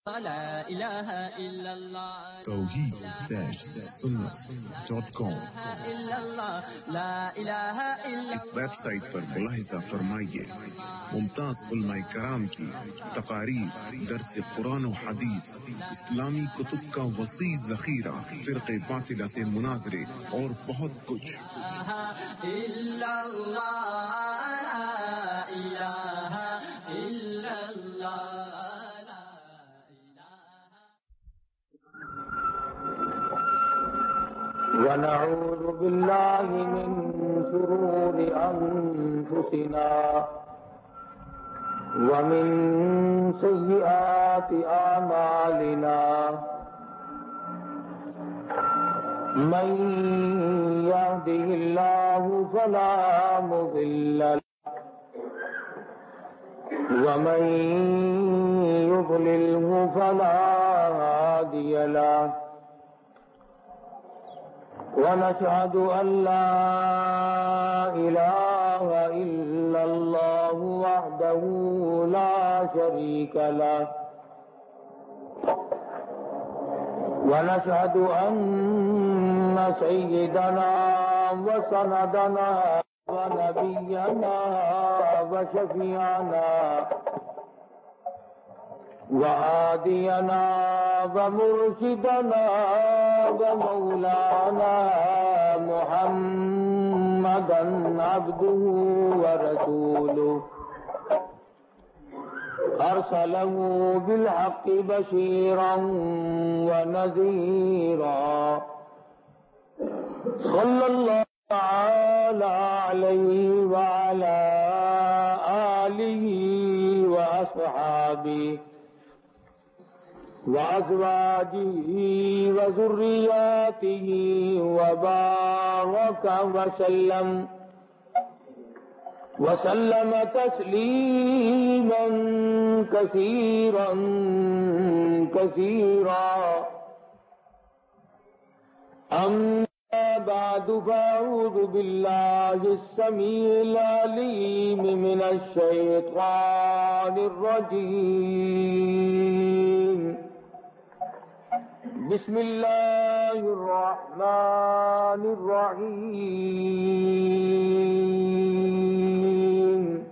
لا الہ الا اللہ توحید-سنت.com لا الہ الا اس ویب سائٹ پر ملاحظہ فرمائیے ممتاز علماء کرام کی تقاریر، درس قرآن و حدیث، اسلامی کتب کا وسیع ذخیرہ، فرقے باطلہ سے مناظرے اور بہت کچھ۔ الا اللہ لا الہ الا اللہ ونعوذ بالله من شرور أنفسنا ومن سيئات أعمالنا من يهده الله فلا مضل له ومن يضلله فلا هادي له ونشهد أن لا إله إلا الله وحده لا شريك له ونشهد أن سيدنا وسندنا ونبينا وشفيعنا وهادينا ومرشدنا ومولانا محمدا عبده ورسوله أرسله بالحق بشيرا ونذيرا صلى الله تعالى عليه وعلى آله وأصحابه وأزواجه وذرياته وبارك وسلم تسليما كثيرا كثيرا أما بعد فأعوذ بالله السميع العليم من الشيطان الرجيم بسم الله الرحمن الرحيم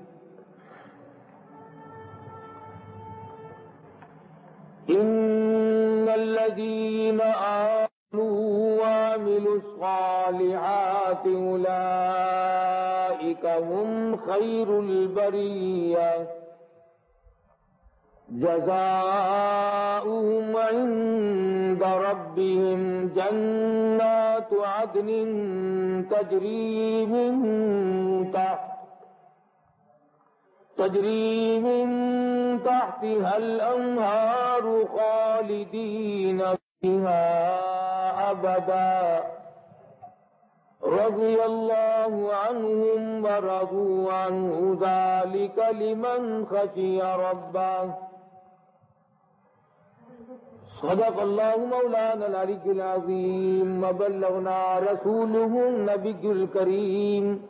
إن الذين آمنوا وعملوا الصالحات أولئك هم خير البرية جزاؤهم عند ربهم جنات عدن تجري من تحتها الأنهار خالدين فيها أبدا رضي الله عنهم ورضوا عنه ذلك لمن خشي ربه صدق الله مولانا العلي العظيم وبلغنا رسوله النبي الكريم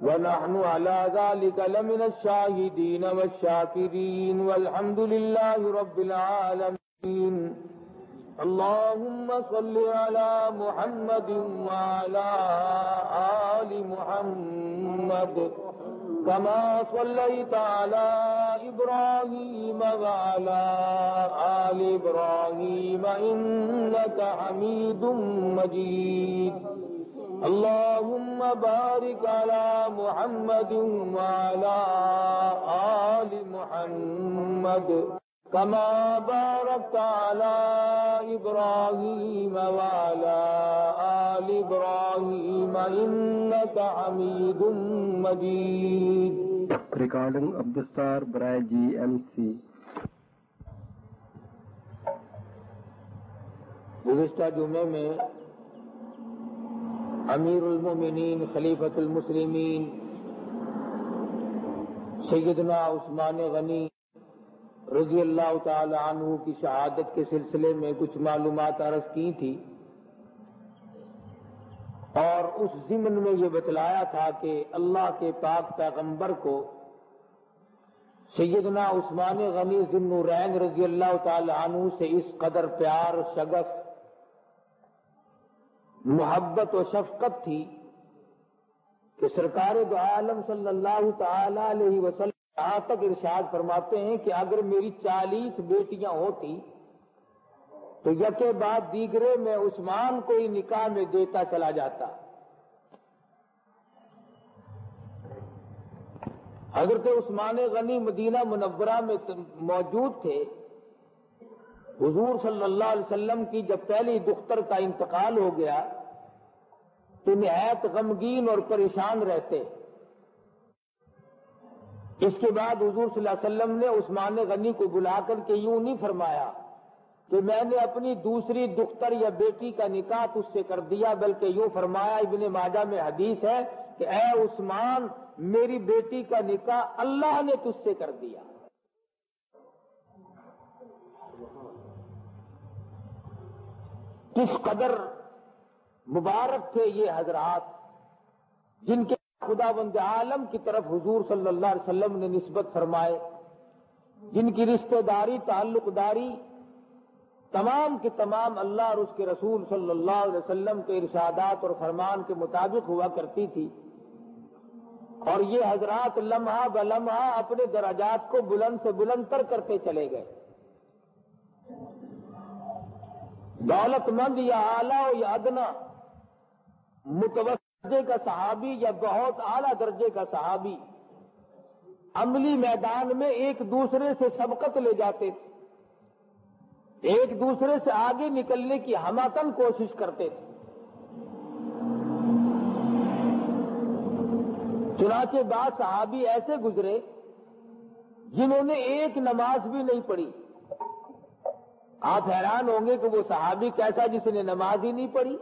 ونحن على ذلك لمن الشاهدين والشاكرين والحمد لله رب العالمين اللهم صل على محمد وعلى آل محمد كما صليت على إبراهيم وعلى آل إبراهيم إنك حميد مجيد اللهم بارك على محمد وعلى آل محمد كما باركت على إبراهيم وعلى آل إبراهيم إنك حميد مجيد. ریکارڈنگ عبدالستار برائے GMC. گزشتہ جمعے میں امیر المومنین خلیفۃ المسلمین سیدنا عثمان غنی رضی اللہ تعالی عنہ کی شہادت کے سلسلے میں کچھ معلومات عرض کی تھی اور اس ضمن میں یہ بتلایا تھا کہ اللہ کے پاک پیغمبر کو سیدنا عثمان غنی ذو النورین رضی اللہ تعالی عنہ سے اس قدر پیار، شغف، محبت و شفقت تھی کہ سرکار دو عالم صلی اللہ تعالی علیہ وسلم یہاں تک ارشاد فرماتے ہیں کہ اگر میری 40 بیٹیاں ہوتی تو یکے بعد دیگرے میں عثمان کو ہی نکاح میں دیتا چلا جاتا۔ حضرت عثمان غنی مدینہ منورہ میں موجود تھے۔ حضور صلی اللہ علیہ وسلم کی جب پہلی دختر کا انتقال ہو گیا تو نہایت غمگین اور پریشان رہتے۔ اس کے بعد حضور صلی اللہ علیہ وسلم نے عثمان غنی کو بلا کر کے یوں نہیں فرمایا کہ میں نے اپنی دوسری دختر یا بیٹی کا نکاح تجھ سے کر دیا، بلکہ یوں فرمایا، ابن ماجہ میں حدیث ہے کہ اے عثمان، میری بیٹی کا نکاح اللہ نے تجھ سے کر دیا۔ کس قدر مبارک تھے یہ حضرات جن کے خداوند عالم کی طرف حضور صلی اللہ علیہ وسلم نے نسبت فرمائے، جن کی رشتہ داری، تعلق داری تمام کے تمام اللہ اور اس کے رسول صلی اللہ علیہ وسلم کے ارشادات اور فرمان کے مطابق ہوا کرتی تھی، اور یہ حضرات لمحہ بلمحہ اپنے درجات کو بلند سے بلند تر کرتے چلے گئے۔ دولت مند یا اعلیٰ یا ادنا، متوسط درجے کا صحابی یا بہت اعلیٰ درجے کا صحابی، عملی میدان میں ایک دوسرے سے سبقت لے جاتے تھے، ایک دوسرے سے آگے نکلنے کی ہماتن کوشش کرتے تھے۔ چنانچہ بعض صحابی ایسے گزرے جنہوں نے ایک نماز بھی نہیں پڑھی۔ آپ حیران ہوں گے کہ وہ صحابی کیسا جس نے نماز ہی نہیں پڑھی؟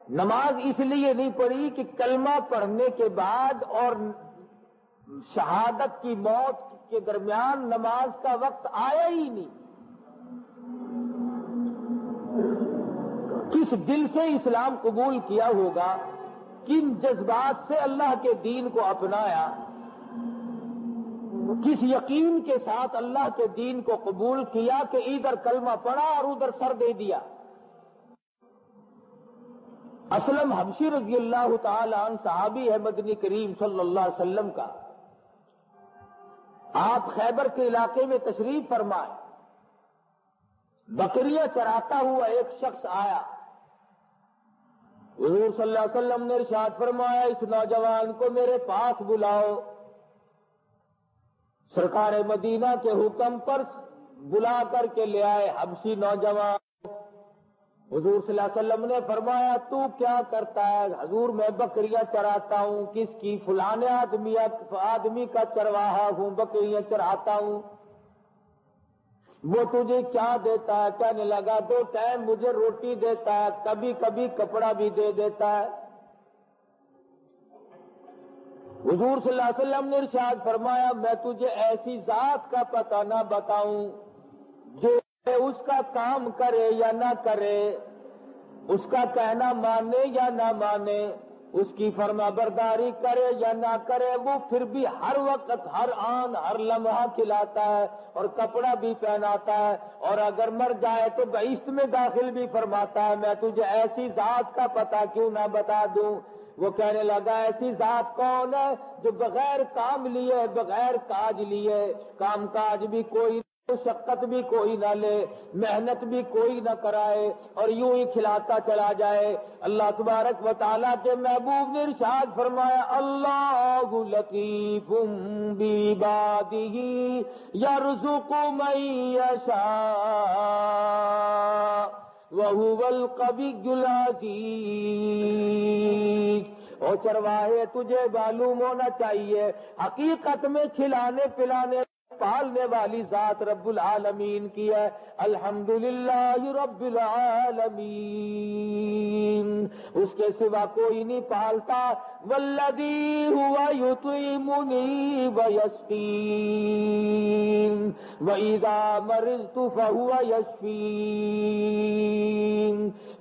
نماز اس لیے نہیں پڑھی کہ کلمہ پڑھنے کے بعد اور شہادت کی موت کے درمیان نماز کا وقت آیا ہی نہیں۔ کس دل سے اسلام قبول کیا ہوگا، کن جذبات سے اللہ کے دین کو اپنایا، کس یقین کے ساتھ اللہ کے دین کو قبول کیا کہ ادھر کلمہ پڑھا اور ادھر سر دے دیا۔ اسلم حبشی رضی اللہ تعالی عنہ صحابی ہے مدنی کریم صلی اللہ علیہ وسلم کا۔ آپ خیبر کے علاقے میں تشریف فرمائے، بکریاں چراتا ہوا ایک شخص آیا، حضور صلی اللہ علیہ وسلم نے ارشاد فرمایا اس نوجوان کو میرے پاس بلاؤ۔ سرکار مدینہ کے حکم پر بلا کر کے لے آئے حبشی نوجوان۔ حضور صلی اللہ علیہ وسلم نے فرمایا تو کیا کرتا ہے؟ حضور میں بکریاں چراتا ہوں۔ کس کی؟ فلانے آدمی کا چرواہا ہوں، بکریاں چراتا ہوں۔ وہ تجھے کیا دیتا ہے؟ کہنے لگا 2 ٹائم مجھے روٹی دیتا ہے، کبھی کبھی کپڑا بھی دے دیتا ہے۔ حضور صلی اللہ علیہ وسلم نے ارشاد فرمایا میں تجھے ایسی ذات کا پتہ نہ بتاؤں جو اس کا کام کرے یا نہ کرے، اس کا کہنا مانے یا نہ مانے، اس کی فرما برداری کرے یا نہ کرے، وہ پھر بھی ہر وقت، ہر آن، ہر لمحہ کھلاتا ہے اور کپڑا بھی پہناتا ہے، اور اگر مر جائے تو بہشت میں داخل بھی فرماتا ہے۔ میں تجھے ایسی ذات کا پتہ کیوں نہ بتا دوں؟ وہ کہنے لگا ایسی ذات کون ہے جو بغیر کام لیے، بغیر کاج لیے، کام کاج بھی کوئی، مشقت بھی کوئی نہ لے، محنت بھی کوئی نہ کرائے اور یوں ہی کھلاتا چلا جائے۔ اللہ تبارک و تعالیٰ کے محبوب نے ارشاد فرمایا اللہ لطیف بعبادہ یرزق من یشاء وہو القوی العزیز۔ او چرواہے تجھے معلوم ہونا چاہیے حقیقت میں کھلانے پلانے پالنے والی ذات رب العالمین کی ہے۔ الحمدللہ رب العالمین، اس کے سوا کوئی نہیں پالتا۔ والذی ہوا یطعمنی ویسقین واذا مرضت فہو یشفین۔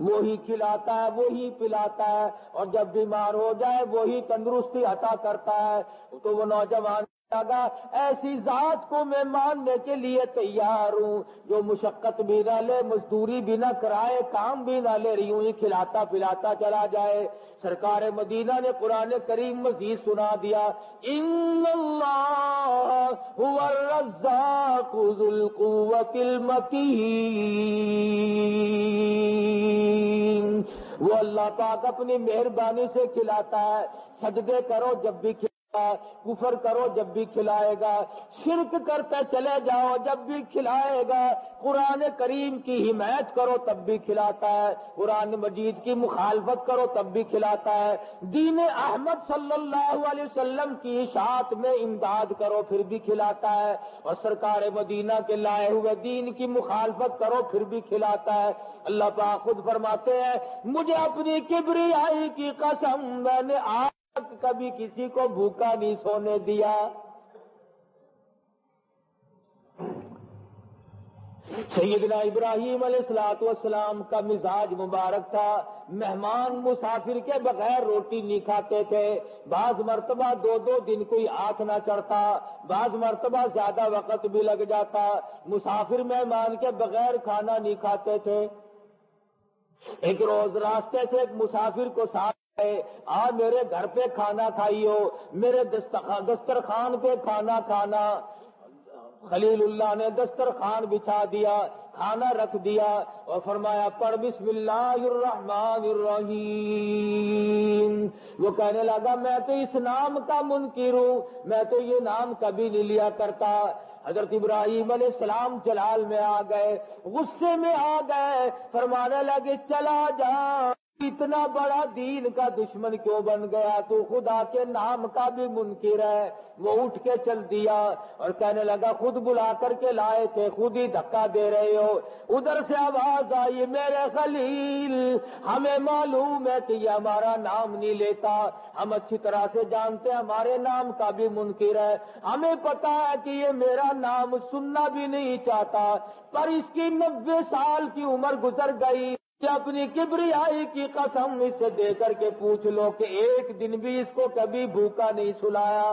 وہی کھلاتا ہے، وہی پلاتا ہے، اور جب بیمار ہو جائے وہی تندرستی عطا کرتا ہے۔ تو وہ نوجوان لگا ایسی ذات کو میں ماننے کے لیے تیار ہوں جو مشقت بھی نہ لے، مزدوری بھی نہ کرائے، کام بھی نہ لے، یوں ہی کھلاتا پلاتا چلا جائے۔ سرکار مدینہ نے قرآن کریم مزید سنا دیا، ان اللہ هو الرزاق ذو القوة المتین، وہ اللہ پاک اپنی مہربانی سے کھلاتا ہے۔ سجدے کرو جب بھی کفر کرو جب بھی کھلائے گا، شرک کرتے چلے جاؤ جب بھی کھلائے گا، قرآن کریم کی حمایت کرو تب بھی کھلاتا ہے، قرآن مجید کی مخالفت کرو تب بھی کھلاتا ہے، دین احمد صلی اللہ علیہ وسلم کی اشاعت میں امداد کرو پھر بھی کھلاتا ہے، اور سرکار مدینہ کے لائے ہوئے دین کی مخالفت کرو پھر بھی کھلاتا ہے۔ اللہ پاک خود فرماتے ہیں، مجھے اپنی کبریائی کی قسم، میں نے کبھی کسی کو بھوکا نہیں سونے دیا۔ سیدنا ابراہیم علیہ السلام کا مزاج مبارک تھا، مہمان مسافر کے بغیر روٹی نہیں کھاتے تھے، بعض مرتبہ 2 دن کوئی ہاتھ نہ چڑھتا، بعض مرتبہ زیادہ وقت بھی لگ جاتا، مسافر مہمان کے بغیر کھانا نہیں کھاتے تھے۔ ایک روز راستے سے ایک مسافر کو ساتھ میرے گھر پہ کھانا کھائیو، میرے دسترخوان پہ کھانا کھانا۔ خلیل اللہ نے دسترخوان بچھا دیا، کھانا رکھ دیا اور فرمایا پڑھ بسم اللہ الرحمن الرحیم۔ وہ کہنے لگا میں تو اس نام کا منکر ہوں، میں تو یہ نام کبھی نہیں لیا کرتا۔ حضرت ابراہیم علیہ السلام جلال میں آ گئے، غصے میں آ گئے، فرمانے لگے چلا جا، اتنا بڑا دین کا دشمن کیوں بن گیا، تو خدا کے نام کا بھی منکر ہے۔ وہ اٹھ کے چل دیا اور کہنے لگا خود بلا کر کے لائے تھے، خود ہی دھکا دے رہے ہو۔ ادھر سے آواز آئی میرے خلیل، ہمیں معلوم ہے کہ یہ ہمارا نام نہیں لیتا، ہم اچھی طرح سے جانتے ہیں ہمارے نام کا بھی منکر ہے، ہمیں پتا ہے کہ یہ میرا نام سننا بھی نہیں چاہتا، پر اس کی 90 سال کی عمر گزر گئی، کہ اپنی کبریائی کی قسم اس سے دے کر کے پوچھ لو کہ ایک دن بھی اس کو کبھی بھوکا نہیں سلایا۔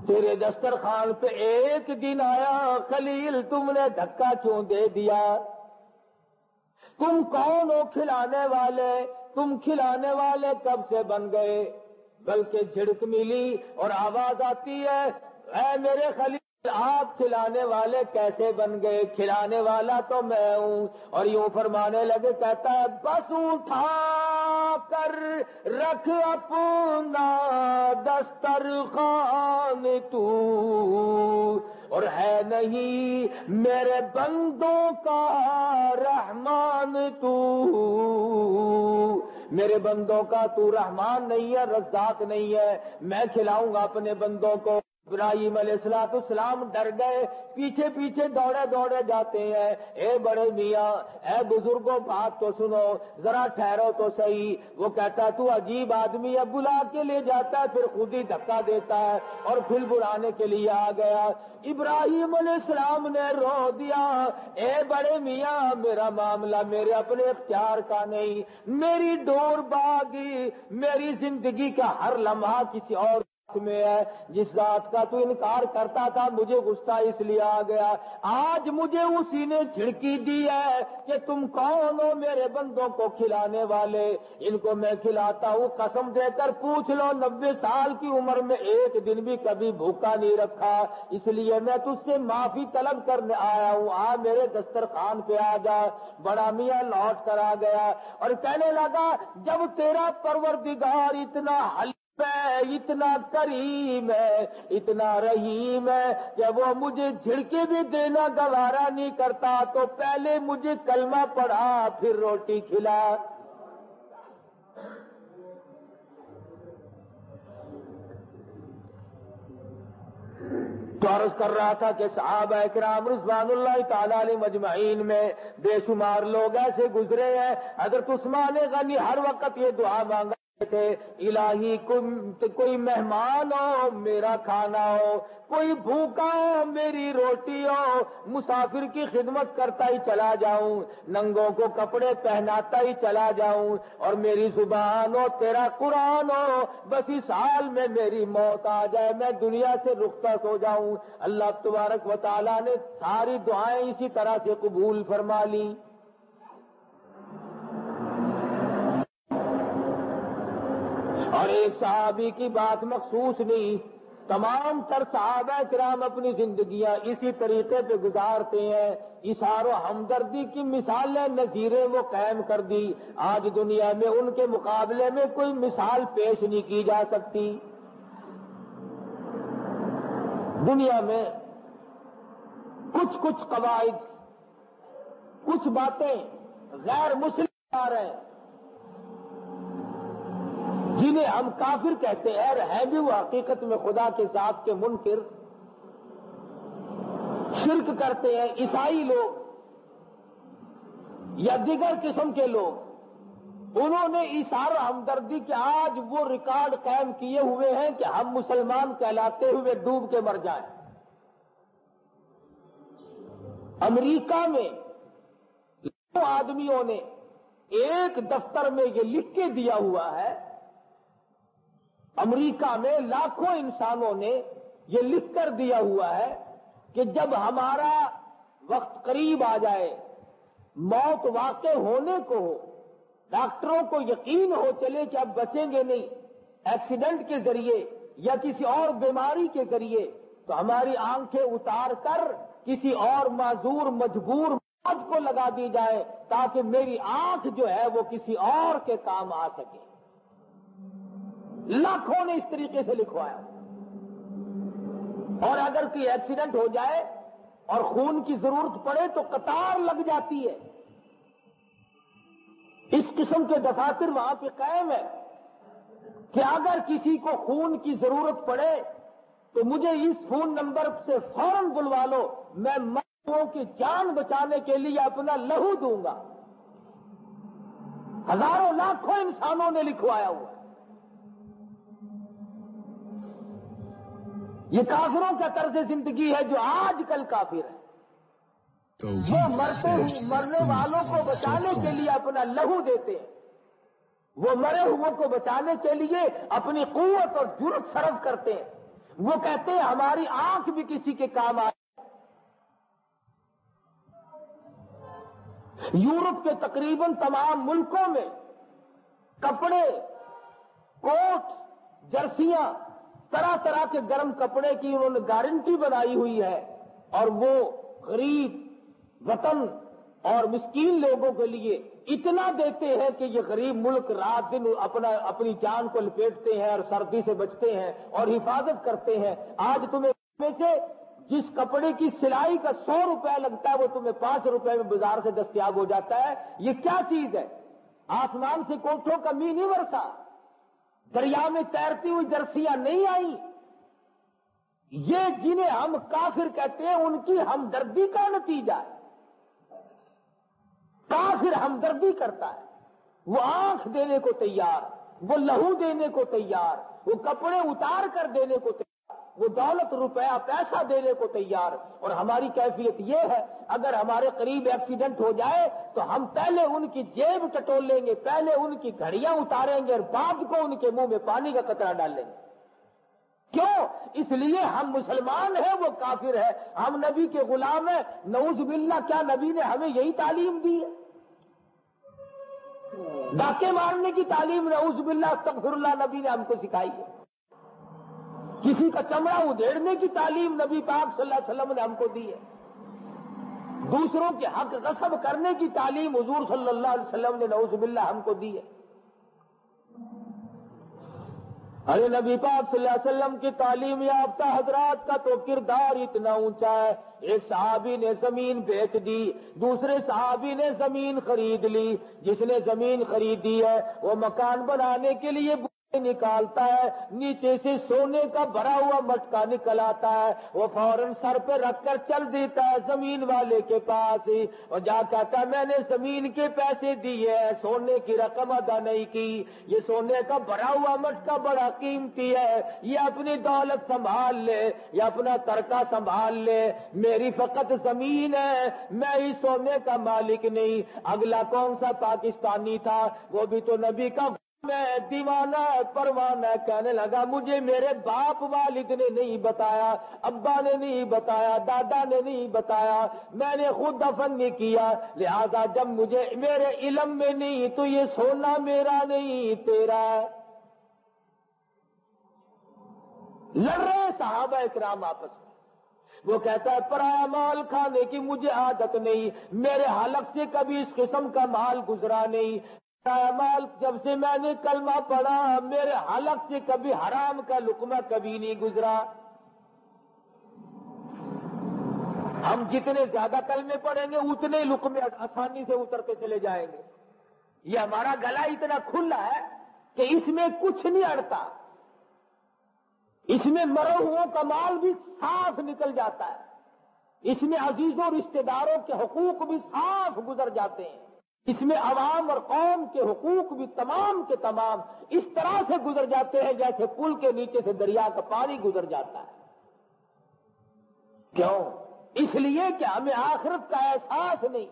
تیرے دسترخوان پہ ایک دن آیا، خلیل تم نے دھکا کیوں دے دیا؟ تم کون ہو کھلانے والے؟ تم کھلانے والے کب سے بن گئے؟ بلکہ جھڑک ملی اور آواز آتی ہے اے میرے خلیل آپ کھلانے والے کیسے بن گئے؟ کھلانے والا تو میں ہوں۔ اور یوں فرمانے لگے، کہتا ہے بس اٹھا کر رکھ اپنا دسترخوان تو، اور ہے نہیں میرے بندوں کا رحمان تو، میرے بندوں کا تو رحمان نہیں ہے، رزاق نہیں ہے، میں کھلاؤں گا اپنے بندوں کو۔ ابراہیم علیہ السلام ڈر گئے، پیچھے پیچھے دوڑے دوڑے جاتے ہیں، اے بڑے میاں، اے بزرگوں بات تو سنو، ذرا ٹھہرو تو صحیح۔ وہ کہتا ہے تو عجیب آدمی ہے، بلا کے لے جاتا ہے پھر خود ہی دھکا دیتا ہے، اور پھر بلانے کے لیے آ گیا۔ ابراہیم علیہ السلام نے رو دیا، اے بڑے میاں میرا معاملہ میرے اپنے اختیار کا نہیں، میری ڈور باغی، میری زندگی کا ہر لمحہ کسی اور میں ہے، جس ذات کا تو انکار کرتا تھا مجھے غصہ اس لیے آ گیا، آج مجھے اسی نے جھڑکی دی ہے کہ تم کون ہو میرے بندوں کو کھلانے والے، ان کو میں کھلاتا ہوں، قسم دے کر پوچھ لو 90 سال کی عمر میں ایک دن بھی کبھی بھوکا نہیں رکھا، اس لیے میں تجھ سے معافی طلب کرنے آیا ہوں، آ میرے دسترخوان پہ آ جا۔ بڑا میاں لوٹ کر آ گیا اور کہنے لگا جب تیرا پروردگار اتنا اتنا کریم ہے، اتنا رحیم ہے کہ وہ مجھے جھڑکے بھی دینا گوارا نہیں کرتا، تو پہلے مجھے کلمہ پڑھا پھر روٹی کھلا۔ تو عرض کر رہا تھا کہ صحابہ کرام رضوان اللہ تعالی علیہم اجمعین میں بے شمار لوگ ایسے گزرے ہیں، حضرت عثمان غنی ہر وقت یہ دعا مانگا تھے الہی کوئی مہمان ہو میرا کھانا ہو، کوئی بھوکا ہو میری روٹی ہو، مسافر کی خدمت کرتا ہی چلا جاؤں، ننگوں کو کپڑے پہناتا ہی چلا جاؤں، اور میری زبان ہو تیرا قرآن ہو، بس اس حال میں میری موت آ جائے، میں دنیا سے رخصت ہو جاؤں۔ اللہ تبارک و تعالیٰ نے ساری دعائیں اسی طرح سے قبول فرما لی۔ اور ایک صحابی کی بات مخصوص نہیں، تمام تر صحابہ کرام اپنی زندگیاں اسی طریقے پہ گزارتے ہیں، اظہار و ہمدردی کی مثالیں نظیریں وہ قائم کر دی۔ آج دنیا میں ان کے مقابلے میں کوئی مثال پیش نہیں کی جا سکتی۔ دنیا میں کچھ قواعد، کچھ باتیں غیر مسلم آ رہے ہیں جنہیں ہم کافر کہتے ہیں، اور ہیں بھی وہ حقیقت میں خدا کے ذات کے منکر، شرک کرتے ہیں عیسائی لوگ یا دیگر قسم کے لوگ۔ انہوں نے اظہار و ہمدردی کے آج وہ ریکارڈ قائم کیے ہوئے ہیں کہ ہم مسلمان کہلاتے ہوئے ڈوب کے مر جائیں۔ امریکہ میں لاکھوں آدمیوں نے ایک دفتر میں یہ لکھ کے دیا ہوا ہے، امریکہ میں لاکھوں انسانوں نے یہ لکھ کر دیا ہوا ہے کہ جب ہمارا وقت قریب آ جائے، موت واقع ہونے کو ہو، ڈاکٹروں کو یقین ہو چلے کہ اب بچیں گے نہیں ایکسیڈنٹ کے ذریعے یا کسی اور بیماری کے ذریعے، تو ہماری آنکھیں اتار کر کسی اور معذور مجبور موت کو لگا دی جائے تاکہ میری آنکھ جو ہے وہ کسی اور کے کام آ سکے۔ لاکھوں نے اس طریقے سے لکھوایا، اور اگر کوئی ایکسیڈنٹ ہو جائے اور خون کی ضرورت پڑے تو قطار لگ جاتی ہے۔ اس قسم کے دفاتر وہاں پہ قائم ہے کہ اگر کسی کو خون کی ضرورت پڑے تو مجھے اس فون نمبر سے فوراً بلوا لو، میں مردوں کی جان بچانے کے لیے اپنا لہو دوں گا۔ ہزاروں لاکھوں انسانوں نے لکھوایا ہوا۔ یہ کافروں کا طرز زندگی ہے جو آج کل کافر ہے۔ وہ مرنے والوں کو بچانے کے لیے اپنا لہو دیتے ہیں، وہ مرے ہوئے کو بچانے کے لیے اپنی قوت اور جرأت صرف کرتے ہیں۔ وہ کہتے ہیں ہماری آنکھ بھی کسی کے کام آئے۔ یورپ کے تقریباً تمام ملکوں میں کپڑے، کوٹ، جرسیاں، طرح طرح کے گرم کپڑے کی انہوں نے گارنٹی بنائی ہوئی ہے، اور وہ غریب وطن اور مسکین لوگوں کے لیے اتنا دیتے ہیں کہ یہ غریب ملک رات دن اپنی جان کو لپیٹتے ہیں اور سردی سے بچتے ہیں اور حفاظت کرتے ہیں۔ آج تمہیں میں سے جس کپڑے کی سلائی کا 100 روپے لگتا ہے وہ تمہیں 5 روپے میں بازار سے دستیاب ہو جاتا ہے۔ یہ کیا چیز ہے؟ آسمان سے کوٹھوں کا می نہیں برسا، دریا میں تیرتی ہوئی جرسیاں نہیں آئی۔ یہ جنہیں ہم کافر کہتے ہیں ان کی ہمدردی کا نتیجہ ہے۔ کافر ہمدردی کرتا ہے، وہ آنکھ دینے کو تیار، وہ لہو دینے کو تیار، وہ کپڑے اتار کر دینے کو تیار، وہ دولت روپیہ پیسہ دینے کو تیار۔ اور ہماری کیفیت یہ ہے، اگر ہمارے قریب ایکسیڈنٹ ہو جائے تو ہم پہلے ان کی جیب ٹٹول لیں گے، پہلے ان کی گھڑیاں اتاریں گے اور بعد کو ان کے منہ میں پانی کا قطرہ ڈال لیں گے۔ کیوں؟ اس لیے ہم مسلمان ہیں، وہ کافر ہے، ہم نبی کے غلام ہیں۔ نعوذ باللہ، کیا نبی نے ہمیں یہی تعلیم دی ہے؟ ڈاکے مارنے کی تعلیم نعوذ باللہ استغفر اللہ نبی نے ہم کو سکھائی ہے۔ کسی کا چمڑا ادھیڑنے کی تعلیم نبی پاک صلی اللہ علیہ وسلم نے ہم کو دی ہے۔ دوسروں کے حق غصب کرنے کی تعلیم حضور صلی اللہ علیہ وسلم نے نعوذ باللہ ہم کو دی ہے۔ ارے نبی پاک صلی اللہ علیہ وسلم کی تعلیم یافتہ حضرات کا تو کردار اتنا اونچا ہے، ایک صحابی نے زمین بیچ دی، دوسرے صحابی نے زمین خرید لی۔ جس نے زمین خریدی ہے وہ مکان بنانے کے لیے نکالتا ہے، نیچے سے سونے کا بھرا ہوا مٹکا نکل آتا ہے، وہ فوراً سر پہ رکھ کر چل دیتا ہے زمین والے کے پاس ہی، اور جا کہتا ہے میں نے زمین کے پیسے دیے، سونے کی رقم ادا نہیں کی، یہ سونے کا بھرا ہوا مٹکا بڑا قیمتی ہے، یہ اپنی دولت سنبھال لے، یہ اپنا ترکہ سنبھال لے، میری فقط زمین ہے، میں ہی سونے کا مالک نہیں۔ اگلا کون سا پاکستانی تھا، وہ بھی تو نبی کا میں دیوانہ پروانہ، کہنے لگا مجھے میرے باپ والد نے نہیں بتایا، ابا نے نہیں بتایا، دادا نے نہیں بتایا، میں نے خود دفن نہیں کیا، لہذا جب مجھے میرے علم میں نہیں تو یہ سونا میرا نہیں تیرا ہے۔ لڑ رہے صحابہ اکرام آپس میں، وہ کہتا ہے پرایا مال کھانے کی مجھے عادت نہیں، میرے حلق سے کبھی اس قسم کا مال گزرا نہیں، مال جب سے میں نے کلمہ پڑھا میرے حلق سے کبھی حرام کا لقمہ کبھی نہیں گزرا۔ ہم جتنے زیادہ کلمے پڑھیں گے اتنے لقمے آسانی سے اترتے چلے جائیں گے۔ یہ ہمارا گلا اتنا کھلا ہے کہ اس میں کچھ نہیں اڑتا، اس میں مرے ہوا کا مال بھی صاف نکل جاتا ہے، اس میں عزیزوں رشتہ داروں کے حقوق بھی صاف گزر جاتے ہیں، اس میں عوام اور قوم کے حقوق بھی تمام کے تمام اس طرح سے گزر جاتے ہیں جیسے پل کے نیچے سے دریا کا پانی گزر جاتا ہے۔ کیوں؟ اس لیے کہ ہمیں آخرت کا احساس نہیں۔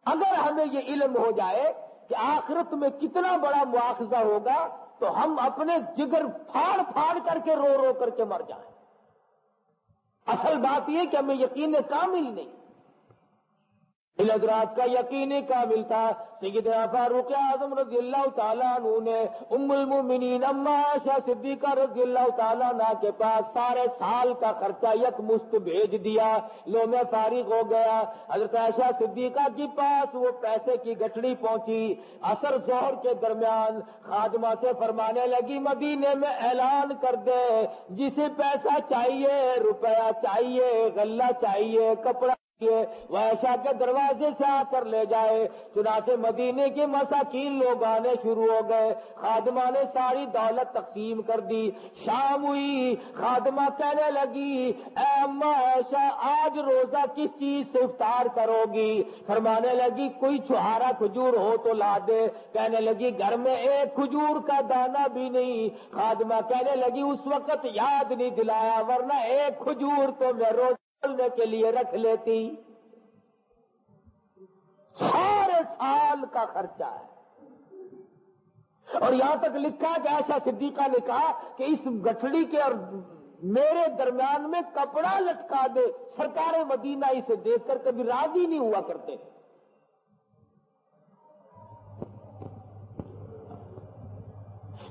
اگر ہمیں یہ علم ہو جائے کہ آخرت میں کتنا بڑا مواخذہ ہوگا تو ہم اپنے جگر پھاڑ پھاڑ کر کے رو رو کر کے مر جائیں۔ اصل بات یہ کہ ہمیں یقین کامل نہیں، ان حضرات کا یقین کامل تھا۔ سیدنا فاروق اعظم رضی اللہ تعالیٰ عنہ نے ام المومنین اما عائشہ صدیقہ رضی اللہ تعالیٰ عنہ کے پاس سارے سال کا خرچہ یک مست بھیج دیا، لو میں فارغ ہو گیا۔ حضرت عائشہ صدیقہ کے پاس وہ پیسے کی گٹھڑی پہنچی، عصر ظہر کے درمیان خادمہ سے فرمانے لگی مدینے میں اعلان کر دے جسے پیسہ چاہیے، روپیہ چاہیے، غلہ چاہیے، کپڑا وہ عائشہ کے دروازے سے آ کر لے جائے۔ چنانچہ مدینے کے مساکین لوگ آنے شروع ہو گئے، خادمہ نے ساری دولت تقسیم کر دی۔ شام ہوئی، خادمہ کہنے لگی اے اماں عائشہ آج روزہ کس چیز سے افطار کرو گی؟ فرمانے لگی کوئی چھہارا کھجور ہو تو لا دے۔ کہنے لگی گھر میں ایک کھجور کا دانہ بھی نہیں۔ خادمہ کہنے لگی اس وقت یاد نہیں دلایا ورنہ ایک کھجور تو میں روزہ کے لیے رکھ لیتی۔ سارے سال کا خرچہ ہے، اور یہاں تک لکھا کہ عائشہ صدیقہ نے کہا کہ اس گٹھڑی کے اور میرے درمیان میں کپڑا لٹکا دے۔ سرکار مدینہ اسے دیکھ کر کبھی راضی نہیں ہوا کرتے۔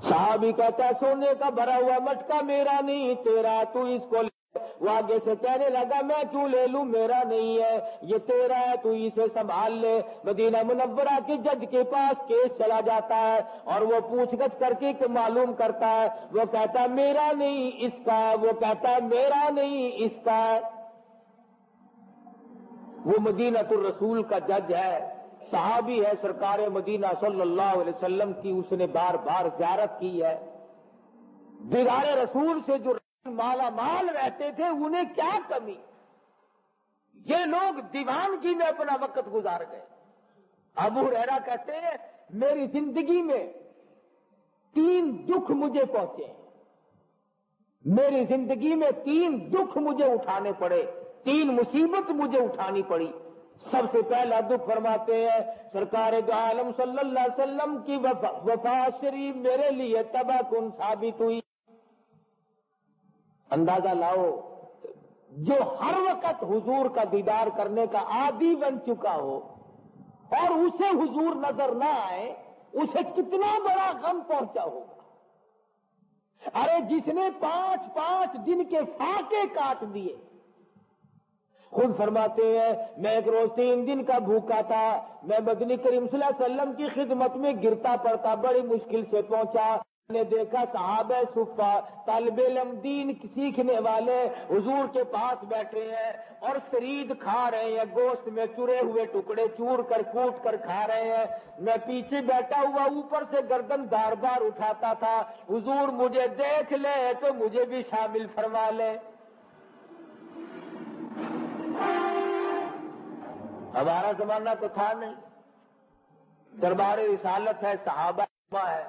صحابی کہتا ہے سونے کا بھرا ہوا مٹکا میرا نہیں تیرا، تو اس کو وہ آگے سے کہنے لگا میں کیوں لے لوں، میرا نہیں ہے، یہ تیرا ہے، تو اسے سنبھال لے۔ مدینہ منورہ کے جج کے پاس کیس چلا جاتا ہے اور وہ پوچھ گچھ کر کے معلوم کرتا ہے، وہ کہتا ہے میرا نہیں اس کا ہے، وہ کہتا ہے میرا نہیں اس کا ہے۔ وہ مدینہ الرسول کا جج ہے، صحابی ہے، سرکار مدینہ صلی اللہ علیہ وسلم کی اس نے بار بار زیارت کی ہے۔ دیدار رسول سے جو مالا مال رہتے تھے انہیں کیا کمی، یہ لوگ دیوانگی میں اپنا وقت گزار گئے۔ ابو ہریرہ کہتے ہیں میری زندگی میں 3 دکھ مجھے پہنچے، میری زندگی میں 3 دکھ مجھے اٹھانے پڑے، 3 مصیبت مجھے اٹھانی پڑی۔ سب سے پہلا دکھ فرماتے ہیں سرکار دو عالم صلی اللہ علیہ وسلم کی وفات شریف میرے لیے تباہ کن ثابت ہوئی۔ اندازہ لاؤ جو ہر وقت حضور کا دیدار کرنے کا عادی بن چکا ہو اور اسے حضور نظر نہ آئے، اسے کتنا بڑا غم پہنچا ہوگا۔ ارے جس نے 5 دن کے فاقے کاٹ دیے، خود فرماتے ہیں میں ایک روز 3 دن کا بھوکا تھا، میں مدنی کریم صلی اللہ علیہ وسلم کی خدمت میں گرتا پڑتا بڑی مشکل سے پہنچا، نے دیکھا صحابہ صفا طالب علم دین سیکھنے والے حضور کے پاس بیٹھے ہیں اور سرید کھا رہے ہیں، گوشت میں چرے ہوئے ٹکڑے چور کر کوٹ کر کھا رہے ہیں۔ میں پیچھے بیٹھا ہوا اوپر سے گردن بار بار اٹھاتا تھا، حضور مجھے دیکھ لے تو مجھے بھی شامل فرما لے۔ ہمارا زمانہ تو تھا نہیں، دربار رسالت ہے، صحابہ ہے،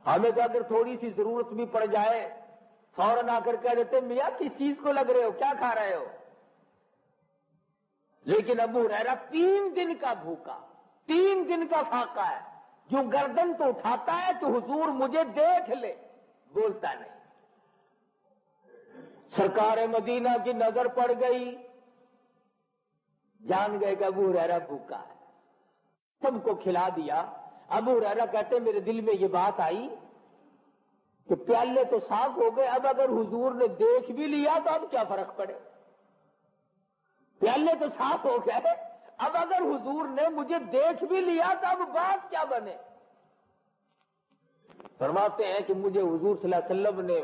ہمیں تو اگر تھوڑی سی ضرورت بھی پڑ جائے فوراً آ کر کہہ دیتے میاں کس چیز کو لگ رہے ہو، کیا کھا رہے ہو؟ لیکن ابو ہریرہ 3 دن کا بھوکا، 3 دن کا فاقہ ہے، جو گردن تو اٹھاتا ہے تو حضور مجھے دیکھ لے، بولتا نہیں۔ سرکار مدینہ کی نظر پڑ گئی، جان گئے کہ ابو ہریرہ بھوکا ہے، سب کو کھلا دیا۔ ابو ہریرہ کہتے میرے دل میں یہ بات آئی کہ پیالے تو صاف ہو گئے، اب اگر حضور نے دیکھ بھی لیا تو اب کیا فرق پڑے؟ پیالے تو صاف ہو گئے، اب اگر حضور نے مجھے دیکھ بھی لیا تو اب بات کیا بنے؟ فرماتے ہیں کہ مجھے حضور صلی اللہ علیہ وسلم نے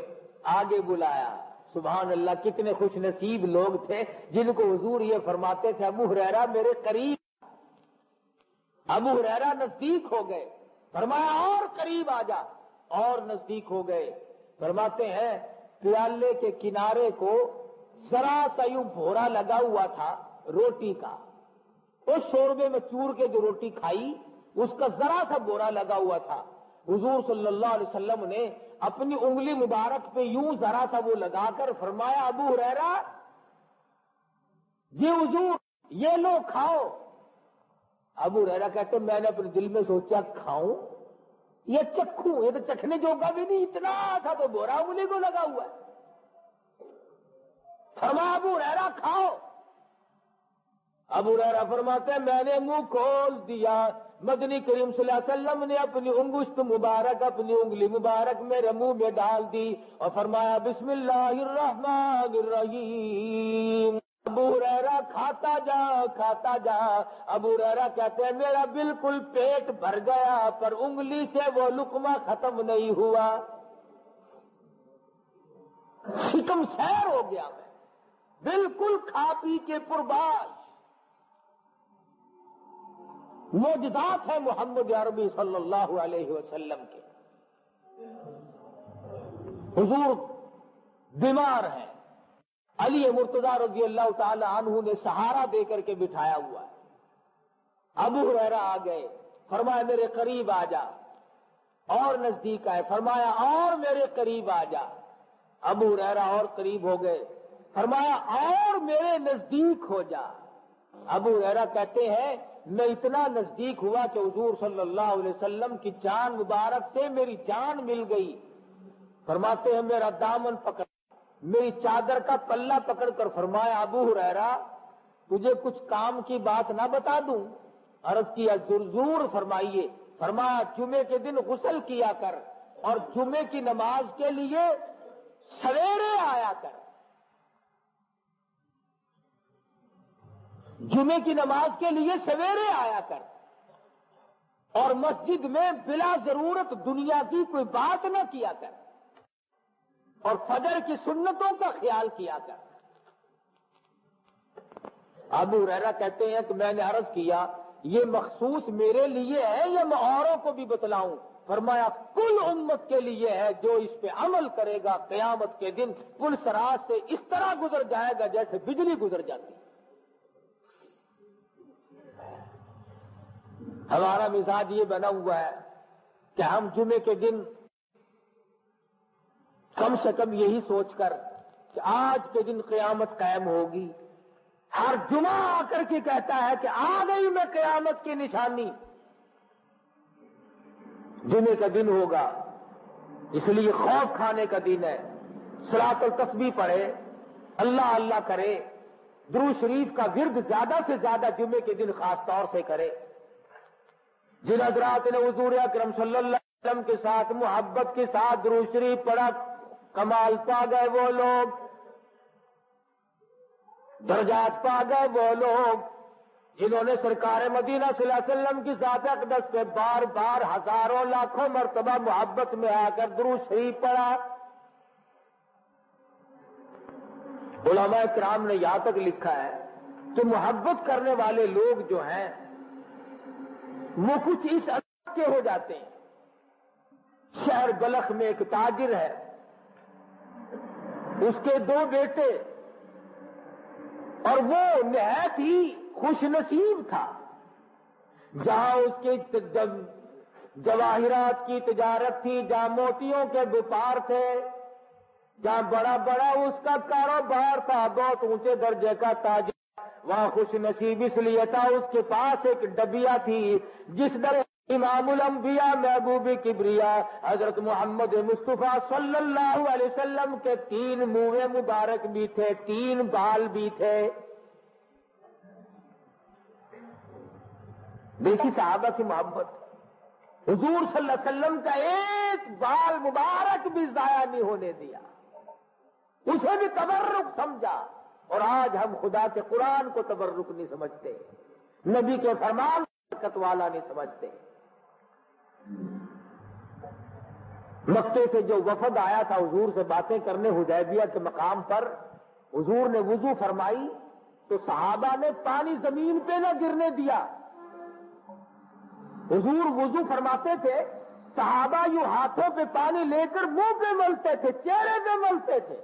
آگے بلایا۔ سبحان اللہ، کتنے خوش نصیب لوگ تھے جن کو حضور یہ فرماتے تھے ابو ہریرہ میرے قریب۔ ابو ہریرہ نزدیک ہو گئے، فرمایا اور قریب آ جا، اور نزدیک ہو گئے۔ فرماتے ہیں پیالے کے کنارے کو ذرا سا یوں بھورا لگا ہوا تھا روٹی کا، اس شوربے میں چور کے جو روٹی کھائی اس کا ذرا سا بھورا لگا ہوا تھا۔ حضور صلی اللہ علیہ وسلم نے اپنی انگلی مبارک پہ یوں ذرا سا وہ لگا کر فرمایا ابو ہریرہ جی حضور یہ لو کھاؤ۔ ابو ہریرہ کہتے میں نے اپنے دل میں سوچا کھاؤں یہ چکھوں، یہ تو چکھنے جوگا بھی نہیں، اتنا تھا تو بورا انگلی کو لگا ہوا ہے۔ فرمایا ابو ہریرہ کھاؤ۔ ابو ہریرہ فرماتے ہیں میں نے منہ کھول دیا، مدنی کریم صلی اللہ علیہ وسلم نے اپنی انگشت مبارک، اپنی انگلی مبارک میرے منہ میں ڈال دی اور فرمایا بسم اللہ الرحمن الرحیم۔ ابو ہریرہ کھاتا جا کھاتا جا۔ ابو ہریرہ کہتے ہیں میرا بالکل پیٹ بھر گیا پر انگلی سے وہ لقمہ ختم نہیں ہوا، شکم سیر ہو گیا، میں بالکل کھا پی کے پرباش۔ معجزات ہیں محمد عربی صلی اللہ علیہ وسلم کے۔ حضور بیمار ہیں، علی مرتضیٰ رضی اللہ تعالی عنہ نے سہارا دے کر کے بٹھایا ہوا ہے۔ ابو ہریرہ آ گئے، فرمایا میرے قریب آ جا، اور نزدیک آئے، فرمایا اور میرے قریب آ جا۔ ابو ہریرہ اور قریب ہو گئے، فرمایا اور میرے نزدیک ہو جا۔ ابو ہریرہ کہتے ہیں میں اتنا نزدیک ہوا کہ حضور صلی اللہ علیہ وسلم کی جان مبارک سے میری جان مل گئی۔ فرماتے ہیں میرا دامن پکڑ، میری چادر کا پلہ پکڑ کر فرمایا ابو ہریرہ تجھے کچھ کام کی بات نہ بتا دوں؟ عرض کیا ضرور فرمائیے۔ فرمایا جمعے کے دن غسل کیا کر اور جمعے کی نماز کے لیے سویرے آیا کر، جمعے کی نماز کے لیے سویرے آیا کر، اور مسجد میں بلا ضرورت دنیا کی کوئی بات نہ کیا کر، اور فجر کی سنتوں کا خیال کیا کر۔ ابو ہریرہ کہتے ہیں کہ میں نے عرض کیا یہ مخصوص میرے لیے ہے یا میں اوروں کو بھی بتلاؤں؟ فرمایا کل امت کے لیے ہے، جو اس پہ عمل کرے گا قیامت کے دن پل صراط سے اس طرح گزر جائے گا جیسے بجلی گزر جاتی۔ ہمارا مزاج یہ بنا ہوا ہے کہ ہم جمعے کے دن کم سے کم یہی سوچ کر کہ آج کے دن قیامت قائم ہوگی، ہر جمعہ آ کر کے کہتا ہے کہ آ گئی میں قیامت کی نشانی، جمعے کا دن ہوگا، اس لیے خوف کھانے کا دن ہے۔ صلاۃ التسبیح پڑھے، اللہ اللہ کرے، درود شریف کا ورد زیادہ سے زیادہ جمعے کے دن خاص طور سے کرے۔ جن حضرات نے حضور اکرم صلی اللہ علیہ وسلم کے ساتھ محبت کے ساتھ درود شریف پڑھا کمال پا گئے وہ لوگ، درجات پا گئے وہ لوگ، جنہوں نے سرکار مدینہ صلی اللہ علیہ وسلم کی ذات اقدس پہ بار بار ہزاروں لاکھوں مرتبہ محبت میں آ کر درود شریف پڑھا. علماء کرام نے یہاں تک لکھا ہے کہ محبت کرنے والے لوگ جو ہیں وہ کچھ اس انداز کے ہو جاتے ہیں. شہر بلخ میں ایک تاجر ہے، اس کے 2 بیٹے، اور وہ نہایت ہی خوش نصیب تھا. جہاں اس کے جواہرات کی تجارت تھی، جہاں موتیوں کے وپار تھے، جہاں بڑا بڑا اس کا کاروبار تھا، بہت اونچے درجے کا تاجر، وہاں خوش نصیب اس لیے تھا اس کے پاس ایک ڈبیا تھی جس در امام الانبیاء محبوب کبریا حضرت محمد مصطفیٰ صلی اللہ علیہ وسلم کے 3 منہ مبارک بھی تھے، 3 بال بھی تھے. دیکھی صحابہ کی محبت، حضور صلی اللہ علیہ وسلم کا ایک بال مبارک بھی ضائع نہیں ہونے دیا، اسے بھی تبرک سمجھا. اور آج ہم خدا کے قرآن کو تبرک نہیں سمجھتے، نبی کے فرمان برکت والا نہیں سمجھتے. مکے سے جو وفد آیا تھا حضور سے باتیں کرنے حدیبیہ کے مقام پر، حضور نے وضو فرمائی تو صحابہ نے پانی زمین پہ نہ گرنے دیا. حضور وضو فرماتے تھے، صحابہ یوں ہاتھوں پہ پانی لے کر منہ پہ ملتے تھے، چہرے پہ ملتے تھے.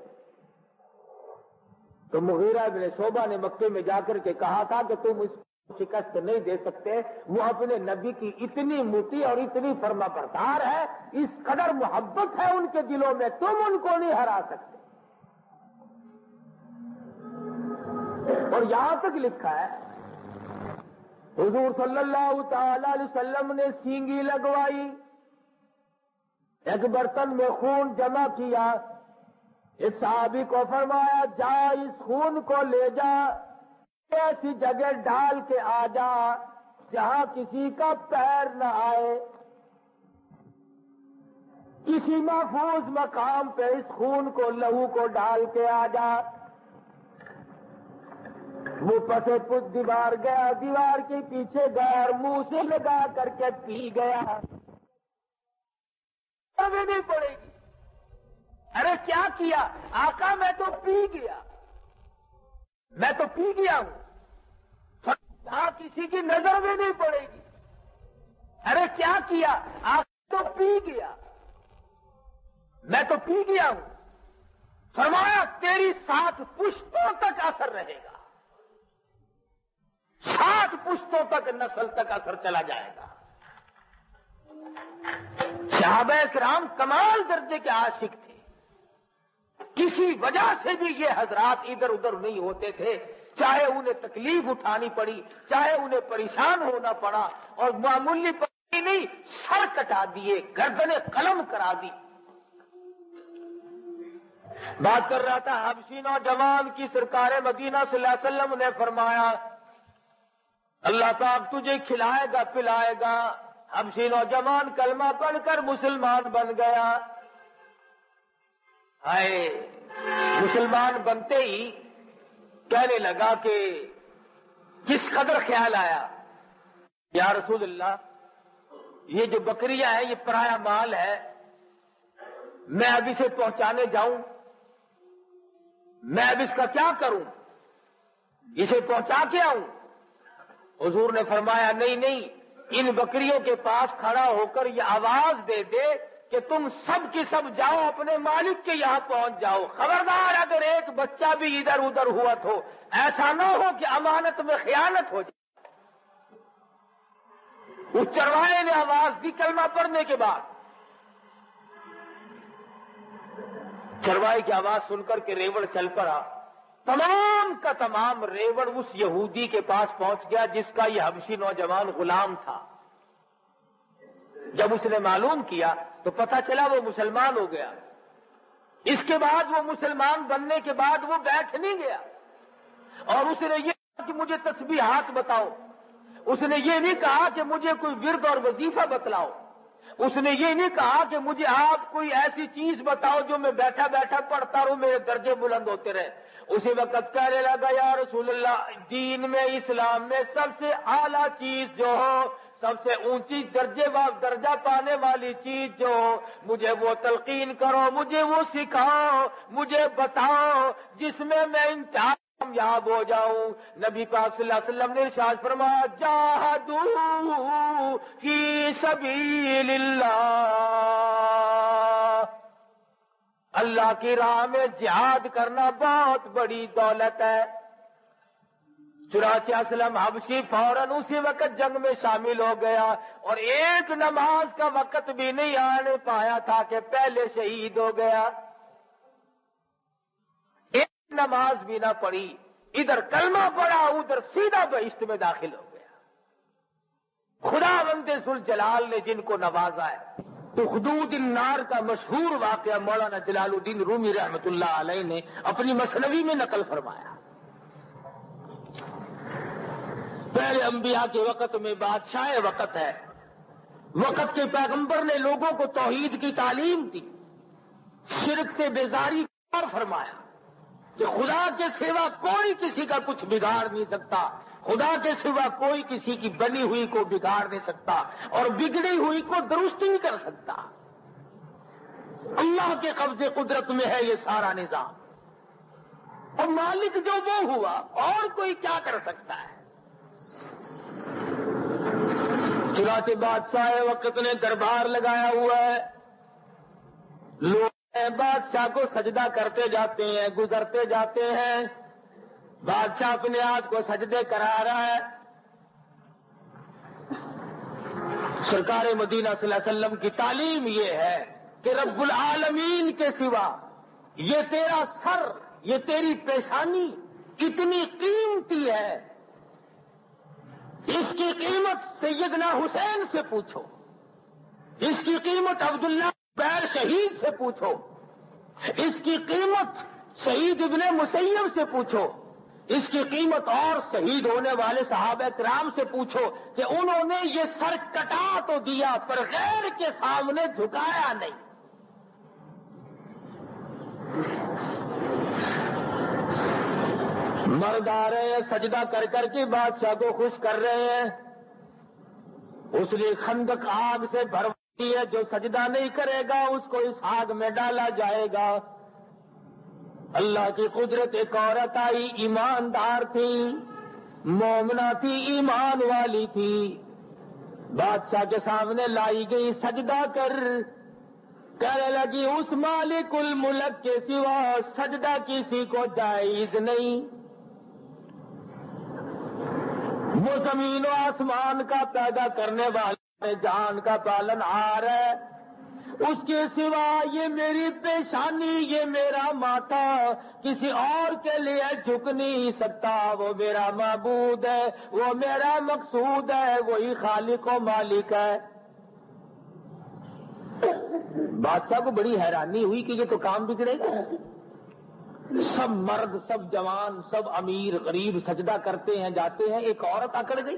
تو مغیرہ بن شعبہ نے مکے میں جا کر کے کہا تھا کہ تم اس کو شکست نہیں دے سکتے، وہ اپنے نبی کی اتنی مطیع اور اتنی فرما بردار ہے، اس قدر محبت ہے ان کے دلوں میں، تم ان کو نہیں ہرا سکتے. اور یہاں تک لکھا ہے حضور صلی اللہ تعالی علیہ وسلم نے سینگی لگوائی، ایک برتن میں خون جمع کیا، اس صحابی کو فرمایا جا اس خون کو لے جا، ایسی جگہ ڈال کے آ جا جہاں کسی کا پیر نہ آئے، کسی محفوظ مقام پہ اس خون کو لہو کو ڈال کے آ جا. وہ پسے پس دیوار گیا، دیوار کے پیچھے گیا اور منہ سے لگا کر کے پی گیا. ابھی نہیں پڑے گی. ارے کیا کیا آقا؟ میں تو پی گیا، میں تو پی گیا ہوں. کسی کی نظر بھی نہیں پڑے گی. ارے کیا کیا آقا؟ تو پی گیا، میں تو پی گیا ہوں. فرمایا تیری 7 پشتوں تک اثر رہے گا، 7 پشتوں تک نسل تک اثر چلا جائے گا. صحابہ کرام کمال درجے کے عاشق تھے، کسی وجہ سے بھی یہ حضرات ادھر ادھر نہیں ہوتے تھے، چاہے انہیں تکلیف اٹھانی پڑی، چاہے انہیں پریشان ہونا پڑا، اور معمولی پڑی نہیں، سر کٹا دیے، گردنیں قلم کرا دی. بات کر رہا تھا حبشی نوجوان کی، سرکار مدینہ صلی اللہ علیہ وسلم نے فرمایا اللہ پاک تجھے کھلائے گا پلائے گا. حبشی نوجوان کلمہ پڑھ کر مسلمان بن گیا. مسلمان بنتے ہی کہنے لگا کہ کس قدر خیال آیا، یا رسول اللہ یہ جو بکریاں ہیں یہ پرایا مال ہے، میں اب اسے پہنچانے جاؤں، میں اب اس کا کیا کروں، اسے پہنچا کے آؤں؟ حضور نے فرمایا نہیں نہیں، ان بکریوں کے پاس کھڑا ہو کر یہ آواز دے دے کہ تم سب کی سب جاؤ اپنے مالک کے یہاں پہنچ جاؤ. خبردار اگر ایک بچہ بھی ادھر ادھر ہوا تو ایسا نہ ہو کہ امانت میں خیانت ہو جائے. اس چرواہے نے آواز دی کلمہ پڑھنے کے بعد. چرواہے کی آواز سن کر کے ریوڑ چل پڑا، تمام کا تمام ریوڑ اس یہودی کے پاس پہنچ گیا جس کا یہ حبشی نوجوان غلام تھا. جب اس نے معلوم کیا تو پتہ چلا وہ مسلمان ہو گیا. اس کے بعد وہ مسلمان بننے کے بعد وہ بیٹھ نہیں گیا، اور اس نے یہ کہا کہ مجھے تسبیحات بتاؤ، اس نے یہ نہیں کہا کہ مجھے کوئی ورد اور وظیفہ بتلاؤ، اس نے یہ نہیں کہا کہ مجھے آپ کوئی ایسی چیز بتاؤ جو میں بیٹھا بیٹھا پڑھتا رہوں میرے درجے بلند ہوتے رہے. اسی وقت کہنے لگا یا رسول اللہ، دین میں اسلام میں سب سے اعلیٰ چیز جو ہو، سب سے اونچی درجہ پانے والی چیز جو ہو، مجھے وہ تلقین کرو، مجھے وہ سکھاؤ، مجھے بتاؤ جس میں میں انتہا کامیاب ہو جاؤں۔ نبی پاک صلی اللہ علیہ وسلم نے ارشاد فرمایا جاہدوا فی سبیل اللہ، اللہ کی راہ میں جہاد کرنا بہت بڑی دولت ہے۔ چنانچہ اسلم حبشی فوراً اسی وقت جنگ میں شامل ہو گیا، اور ایک نماز کا وقت بھی نہیں آنے پایا تھا کہ پہلے شہید ہو گیا۔ ایک نماز بھی نہ پڑھی، ادھر کلمہ پڑھا، ادھر سیدھا بہشت میں داخل ہو گیا۔ خداوند ذوالجلال نے جن کو نوازا ہے۔ تو حدود النار کا مشہور واقعہ مولانا جلال الدین رومی رحمت اللہ علیہ نے اپنی مثنوی میں نقل فرمایا۔ پہلے انبیاء کے وقت میں بادشاہ وقت ہے، وقت کے پیغمبر نے لوگوں کو توحید کی تعلیم دی، شرک سے بیزاری اور فرمایا کہ خدا کے سوا کوئی کسی کا کچھ بگاڑ نہیں سکتا، خدا کے سوا کوئی کسی کی بنی ہوئی کو بگاڑ نہیں سکتا، اور بگڑی ہوئی کو درست نہیں کر سکتا۔ اللہ کے قبضے قدرت میں ہے یہ سارا نظام، اور مالک جو وہ ہوا، اور کوئی کیا کر سکتا ہے۔ چنانچہ بادشاہ وقت نے دربار لگایا ہوا ہے، لوگ بادشاہ کو سجدہ کرتے جاتے ہیں، گزرتے جاتے ہیں، بادشاہ اپنے ہاتھ کو سجدے کرا رہا ہے۔ سرکار مدینہ صلی اللہ علیہ وسلم کی تعلیم یہ ہے کہ رب العالمین کے سوا یہ تیرا سر، یہ تیری پیشانی اتنی قیمتی ہے، اس کی قیمت سیدنا حسین سے پوچھو، اس کی قیمت عبداللہ بیر شہید سے پوچھو، اس کی قیمت شہید ابن مسیب سے پوچھو، اس کی قیمت اور شہید ہونے والے صحابہ کرام سے پوچھو کہ انہوں نے یہ سر کٹا تو دیا پر غیر کے سامنے جھکایا نہیں۔ مرد آ رہے ہیں سجدہ کر کر کے بادشاہ کو خوش کر رہے ہیں، اس نے خندق آگ سے بھروائی ہے، جو سجدہ نہیں کرے گا اس کو اس آگ میں ڈالا جائے گا۔ اللہ کی قدرت، ایک عورت آئی، ایماندار تھی، مومنہ تھی، ایمان والی تھی، بادشاہ کے سامنے لائی گئی، سجدہ کر، کہنے لگی اس مالک الملک کے سوا سجدہ کسی کو جائز نہیں، وہ زمین و آسمان کا پیدا کرنے والے جان کا پالن ہار ہے، اس کے سوا یہ میری پیشانی، یہ میرا ماتھا کسی اور کے لیے جھک نہیں سکتا، وہ میرا معبود ہے، وہ میرا مقصود ہے، وہی خالق و مالک ہے۔ بادشاہ کو بڑی حیرانی ہوئی کہ یہ تو کام بگڑے گا، سب مرد، سب جوان، سب امیر غریب سجدہ کرتے ہیں جاتے ہیں، ایک عورت اکڑ گئی۔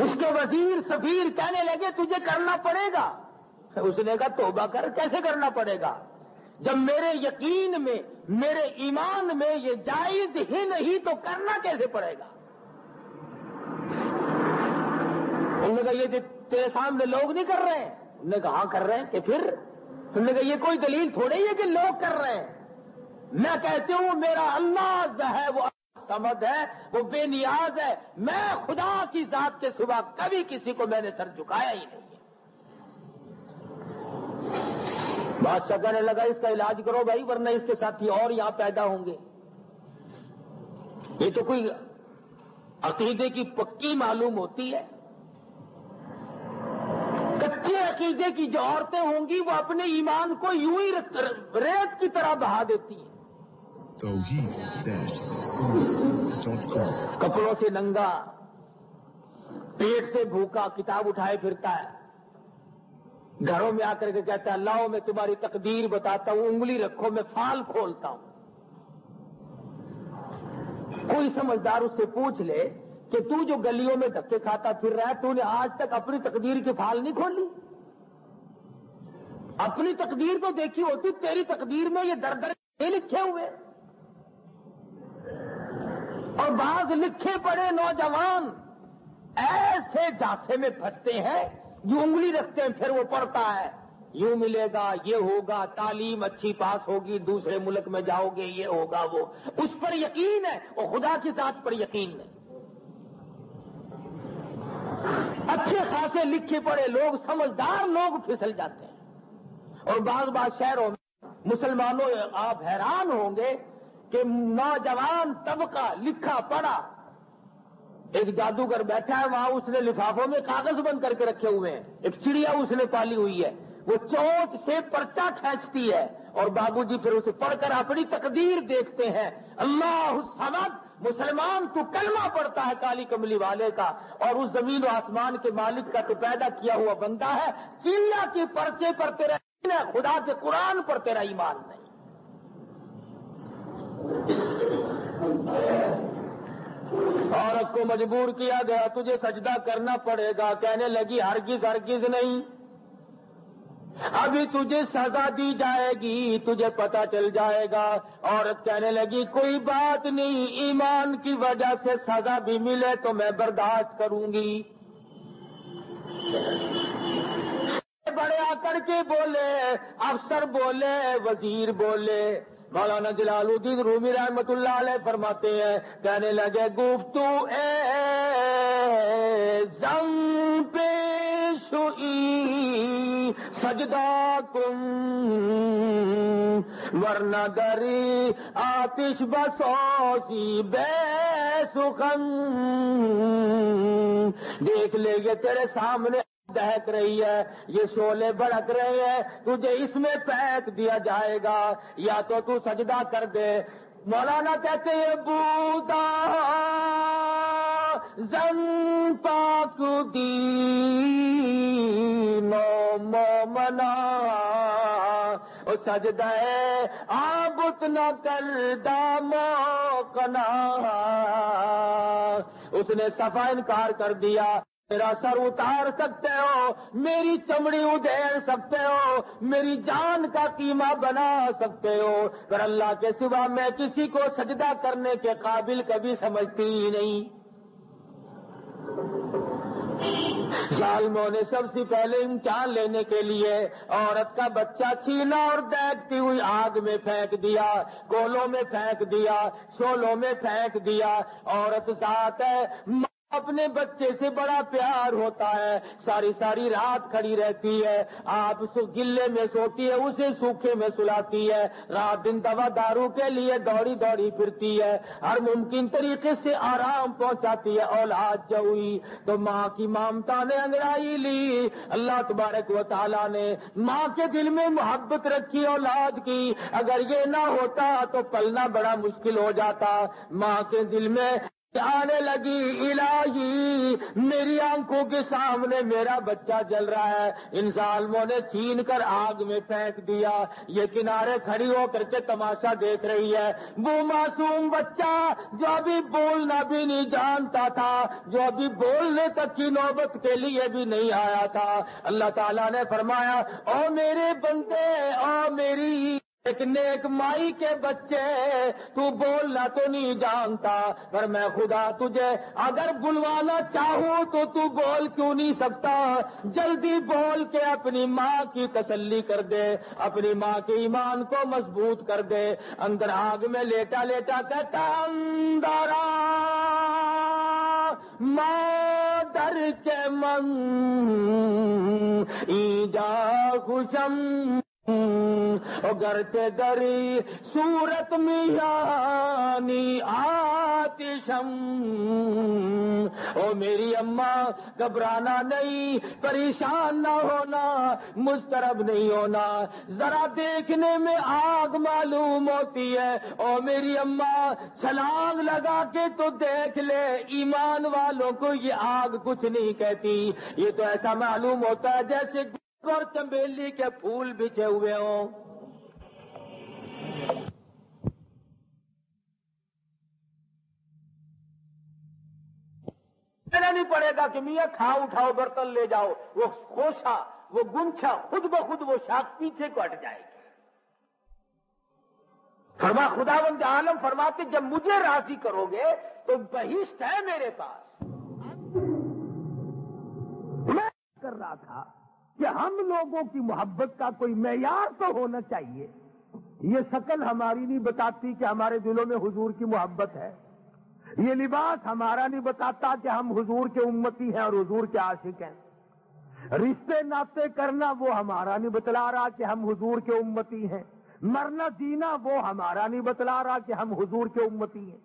اس کے وزیر سفیر کہنے لگے تجھے کرنا پڑے گا، اس نے کہا توبہ کر، کیسے کرنا پڑے گا جب میرے یقین میں، میرے ایمان میں یہ جائز ہی نہیں تو کرنا کیسے پڑے گا؟ انہوں نے کہا یہ تیرے سامنے لوگ نہیں کر رہے ہیں، انہوں نے کہا ہاں کر رہے ہیں، کہ پھر؟ انہوں نے کہا یہ کوئی دلیل تھوڑی ہے کہ لوگ کر رہے ہیں، میں کہتی ہوں میرا اللہ ہے، وہ سمد ہے، وہ بے نیاز ہے، میں خدا کی ذات کے سوا کبھی کسی کو میں نے سر جھکایا ہی نہیں ہے۔ بادشاہ کہنے لگا اس کا علاج کرو بھائی، ورنہ اس کے ساتھی اور یہاں پیدا ہوں گے۔ یہ تو کوئی عقیدے کی پکی معلوم ہوتی ہے، کچے عقیدے کی جو عورتیں ہوں گی وہ اپنے ایمان کو یوں ہی ریت کی طرح بہا دیتی ہیں۔ کپڑوں سے ننگا، پیٹ سے بھوکا، کتاب اٹھائے پھرتا ہے، گھروں میں آ کر کے کہتا ہے لاؤ میں تمہاری تقدیر بتاتا ہوں، انگلی رکھو میں فال کھولتا ہوں۔ کوئی سمجھدار اس سے پوچھ لے کہ تو جو گلیوں میں دھکے کھاتا پھر رہا ہے، تو نے آج تک اپنی تقدیر کی فال نہیں کھولی؟ اپنی تقدیر تو دیکھی ہوتی، تیری تقدیر میں یہ در در لکھے ہوئے، اور بعض لکھے پڑے نوجوان ایسے جاسے میں پھنستے ہیں جو انگلی رکھتے ہیں پھر وہ پڑھتا ہے، یوں ملے گا، یہ ہوگا، تعلیم اچھی پاس ہوگی، دوسرے ملک میں جاؤ گے، یہ ہوگا، وہ اس پر یقین ہے، اور خدا کی ذات پر یقین نہیں۔ اچھے خاصے لکھے پڑے لوگ، سمجھدار لوگ پھسل جاتے ہیں۔ اور بعض شہروں میں مسلمانوں آپ حیران ہوں گے کہ نوجوان طبقہ لکھا پڑھا، ایک جادوگر بیٹھا ہے وہاں، اس نے لفافوں میں کاغذ بند کر کے رکھے ہوئے ہیں، ایک چڑیا اس نے پالی ہوئی ہے، وہ چونچ سے پرچہ کھینچتی ہے، اور بابو جی پھر اسے پڑھ کر اپنی تقدیر دیکھتے ہیں۔ اللہ الصمد، مسلمان تو کلمہ پڑھتا ہے کالی کملی والے کا، اور اس زمین و آسمان کے مالک کا تو پیدا کیا ہوا بندہ ہے، چڑیا کے پرچے پر تیرا ایمان ہے، خدا کے قرآن پر تیرا ایمان نہیں۔ عورت کو مجبور کیا گیا، تجھے سجدہ کرنا پڑے گا، کہنے لگی ہرگز ہرگز نہیں، ابھی تجھے سزا دی جائے گی، تجھے پتہ چل جائے گا۔ عورت کہنے لگی کوئی بات نہیں، ایمان کی وجہ سے سزا بھی ملے تو میں برداشت کروں گی۔ بڑے آ کر کے بولے، افسر بولے، وزیر بولے، مولانا جلال الدین رومی رحمت اللہ علیہ فرماتے ہیں، کہنے لگے گفتو اے زم پیش ہوئی سجدہ کن، ورنہ گری آتش بسوسی بے سخن، دیکھ لے یہ تیرے سامنے دہک رہی ہے، یہ شعلے بھڑک رہے ہیں، تجھے اس میں پھینک دیا جائے گا، یا تو سجدہ کر دے۔ مولانا کہتے ہیں بودا زن پاک دین و مومنا، او سجدہ عابد نہ کردہ موقنا، اس نے صفا انکار کر دیا۔ میرا سر اتار سکتے ہو، میری چمڑی ادھیڑ سکتے ہو، میری جان کا قیمہ بنا سکتے ہو، پر اللہ کے سوا میں کسی کو سجدہ کرنے کے قابل کبھی سمجھتی ہی نہیں۔ ظالموں نے سب سے پہلے امتحان لینے کے لیے عورت کا بچہ چھینا اور دیکھتی ہوئی آگ میں پھینک دیا، گولوں میں پھینک دیا، شولوں میں پھینک دیا۔ عورت ذات ہے، اپنے بچے سے بڑا پیار ہوتا ہے، ساری ساری رات کھڑی رہتی ہے، آپ گلے میں سوتی ہے، اسے سوکھے میں سلاتی ہے، رات دن دوا دارو کے لیے دوڑی دوڑی پھرتی ہے، ہر ممکن طریقے سے آرام پہنچاتی ہے۔ اولاد جو ہوئی تو ماں کی ممتا نے انگڑائی لی، اللہ تبارک و تعالیٰ نے ماں کے دل میں محبت رکھی اولاد کی، اگر یہ نہ ہوتا تو پلنا بڑا مشکل ہو جاتا۔ ماں کے دل میں آنے لگی الہی، میری آنکھوں کے سامنے میرا بچہ جل رہا ہے، ان ظالموں نے چھین کر آگ میں پھینک دیا، یہ کنارے کھڑی ہو کر کے تماشا دیکھ رہی ہے۔ وہ معصوم بچہ جو ابھی بولنا بھی نہیں جانتا تھا، جو ابھی بولنے تک کی نوبت کے لیے بھی نہیں آیا تھا، اللہ تعالیٰ نے فرمایا او میرے بندے، او میری ایک نیک مائی کے بچے، تو بولنا تو نہیں جانتا، پر میں خدا تجھے اگر بلوانا چاہوں تو بول کیوں نہیں سکتا؟ جلدی بول کے اپنی ماں کی تسلی کر دے، اپنی ماں کے ایمان کو مضبوط کر دے۔ اندر آگ میں لیٹا لیٹا کہتا اندرا مادر کے من ایجا خوشم، گرچہ دری صورت میں یعنی آتشم، او میری اماں گھبرانا نہیں، پریشان نہ ہونا، مضطرب نہیں ہونا، ذرا دیکھنے میں آگ معلوم ہوتی ہے، او میری اماں چھلانگ لگا کے تو دیکھ لے، ایمان والوں کو یہ آگ کچھ نہیں کہتی، یہ تو ایسا معلوم ہوتا ہے جیسے اور چنبیلی کے پھول بچھے ہوئے ہوں۔ کہنا نہیں پڑے گا کہ میاں کھاؤ اٹھاؤ برتن لے جاؤ، وہ خوشا وہ گمچھا خود بخود وہ شاخ پیچھے کو ہٹ جائے گی. فرما خداوند عالم فرماتے جب مجھے راضی کرو گے تو بہشت ہے میرے پاس. میں کر رہا تھا کہ ہم لوگوں کی محبت کا کوئی معیار تو ہونا چاہیے. یہ شکل ہماری نہیں بتاتی کہ ہمارے دلوں میں حضور کی محبت ہے. یہ لباس ہمارا نہیں بتاتا کہ ہم حضور کے امتی ہیں اور حضور کے عاشق ہیں. رشتے ناطے کرنا وہ ہمارا نہیں بتلا رہا کہ ہم حضور کے امتی ہیں. مرنا جینا وہ ہمارا نہیں بتلا رہا کہ ہم حضور کے امتی ہیں.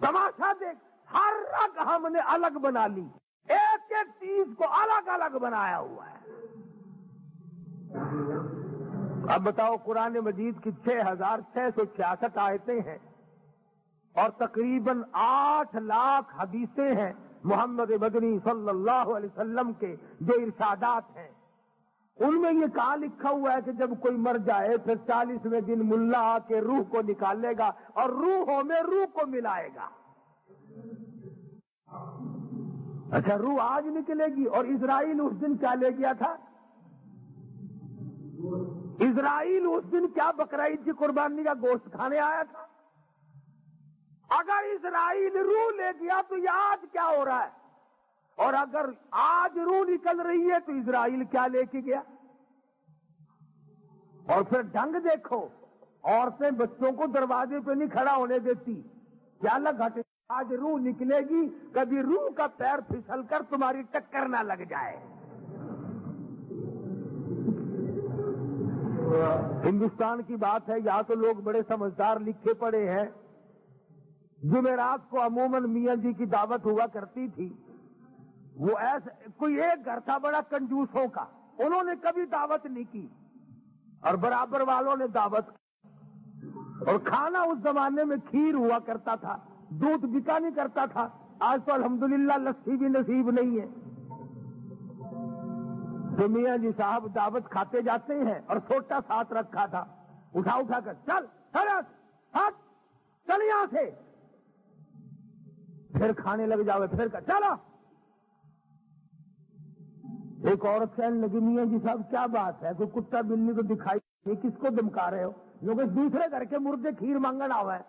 تماشا دیکھ، ہر رگ ہم نے الگ بنا لی، ایک ایک چیز کو الگ الگ بنایا ہوا ہے. اب بتاؤ، قرآن مجید کی 6666 آیتیں ہیں اور تقریباً 8 لاکھ حدیثیں ہیں محمد مدنی صلی اللہ علیہ وسلم کے جو ارشادات ہیں. ان میں یہ کہا لکھا ہوا ہے کہ جب کوئی مر جائے پھر 40ویں دن ملا آ کے روح کو نکالے گا اور روحوں میں روح کو ملائے گا. اچھا، روح آج نکلے گی. اور اسرائیل اس دن کیا لے گیا تھا؟ اسرائیل اس دن کیا بقرعید کی قربانی کا گوشت کھانے آیا تھا؟ اگر اسرائیل روح لے گیا تو یہ آج کیا ہو رہا ہے؟ اور اگر آج روح نکل رہی ہے تو اسرائیل کیا لے کے گیا؟ اور پھر ڈھنگ دیکھو، عورتیں بچوں کو دروازے پہ نہیں کھڑا ہونے دیتی. کیا لگ ہٹے، آج روح نکلے گی، کبھی روح کا پیر پھسل کر تمہاری ٹکر نہ لگ جائے. ہندوستان کی بات ہے، یہاں تو لوگ بڑے سمجھدار لکھے پڑے ہیں. جمعرات کو عموماً میاں جی کی دعوت ہوا کرتی تھی. وہ ایسے کوئی ایک گھر تھا بڑا کنجوسوں کا، انہوں نے کبھی دعوت نہیں کی اور برابر والوں نے دعوت کی. اور کھانا اس زمانے میں کھیر ہوا کرتا تھا، دودھ بکا نہیں کرتا تھا. آج تو الحمدللہ لسی بھی نصیب نہیں ہے. تو میاں جی صاحب دعوت کھاتے جاتے ہیں اور چھوٹا ساتھ رکھا تھا، اٹھا کر چل ہٹ چل یہاں سے، پھر کھانے لگ جاؤ، پھر چلو. ایک عورت کہنے لگی میاں جی صاحب کیا بات ہے، کوئی کتا بلی تو دکھائی نہیں، کس کو دمکا رہے ہو؟ کیونکہ دوسرے گھر کے مردے کھیر مانگن آوا ہے.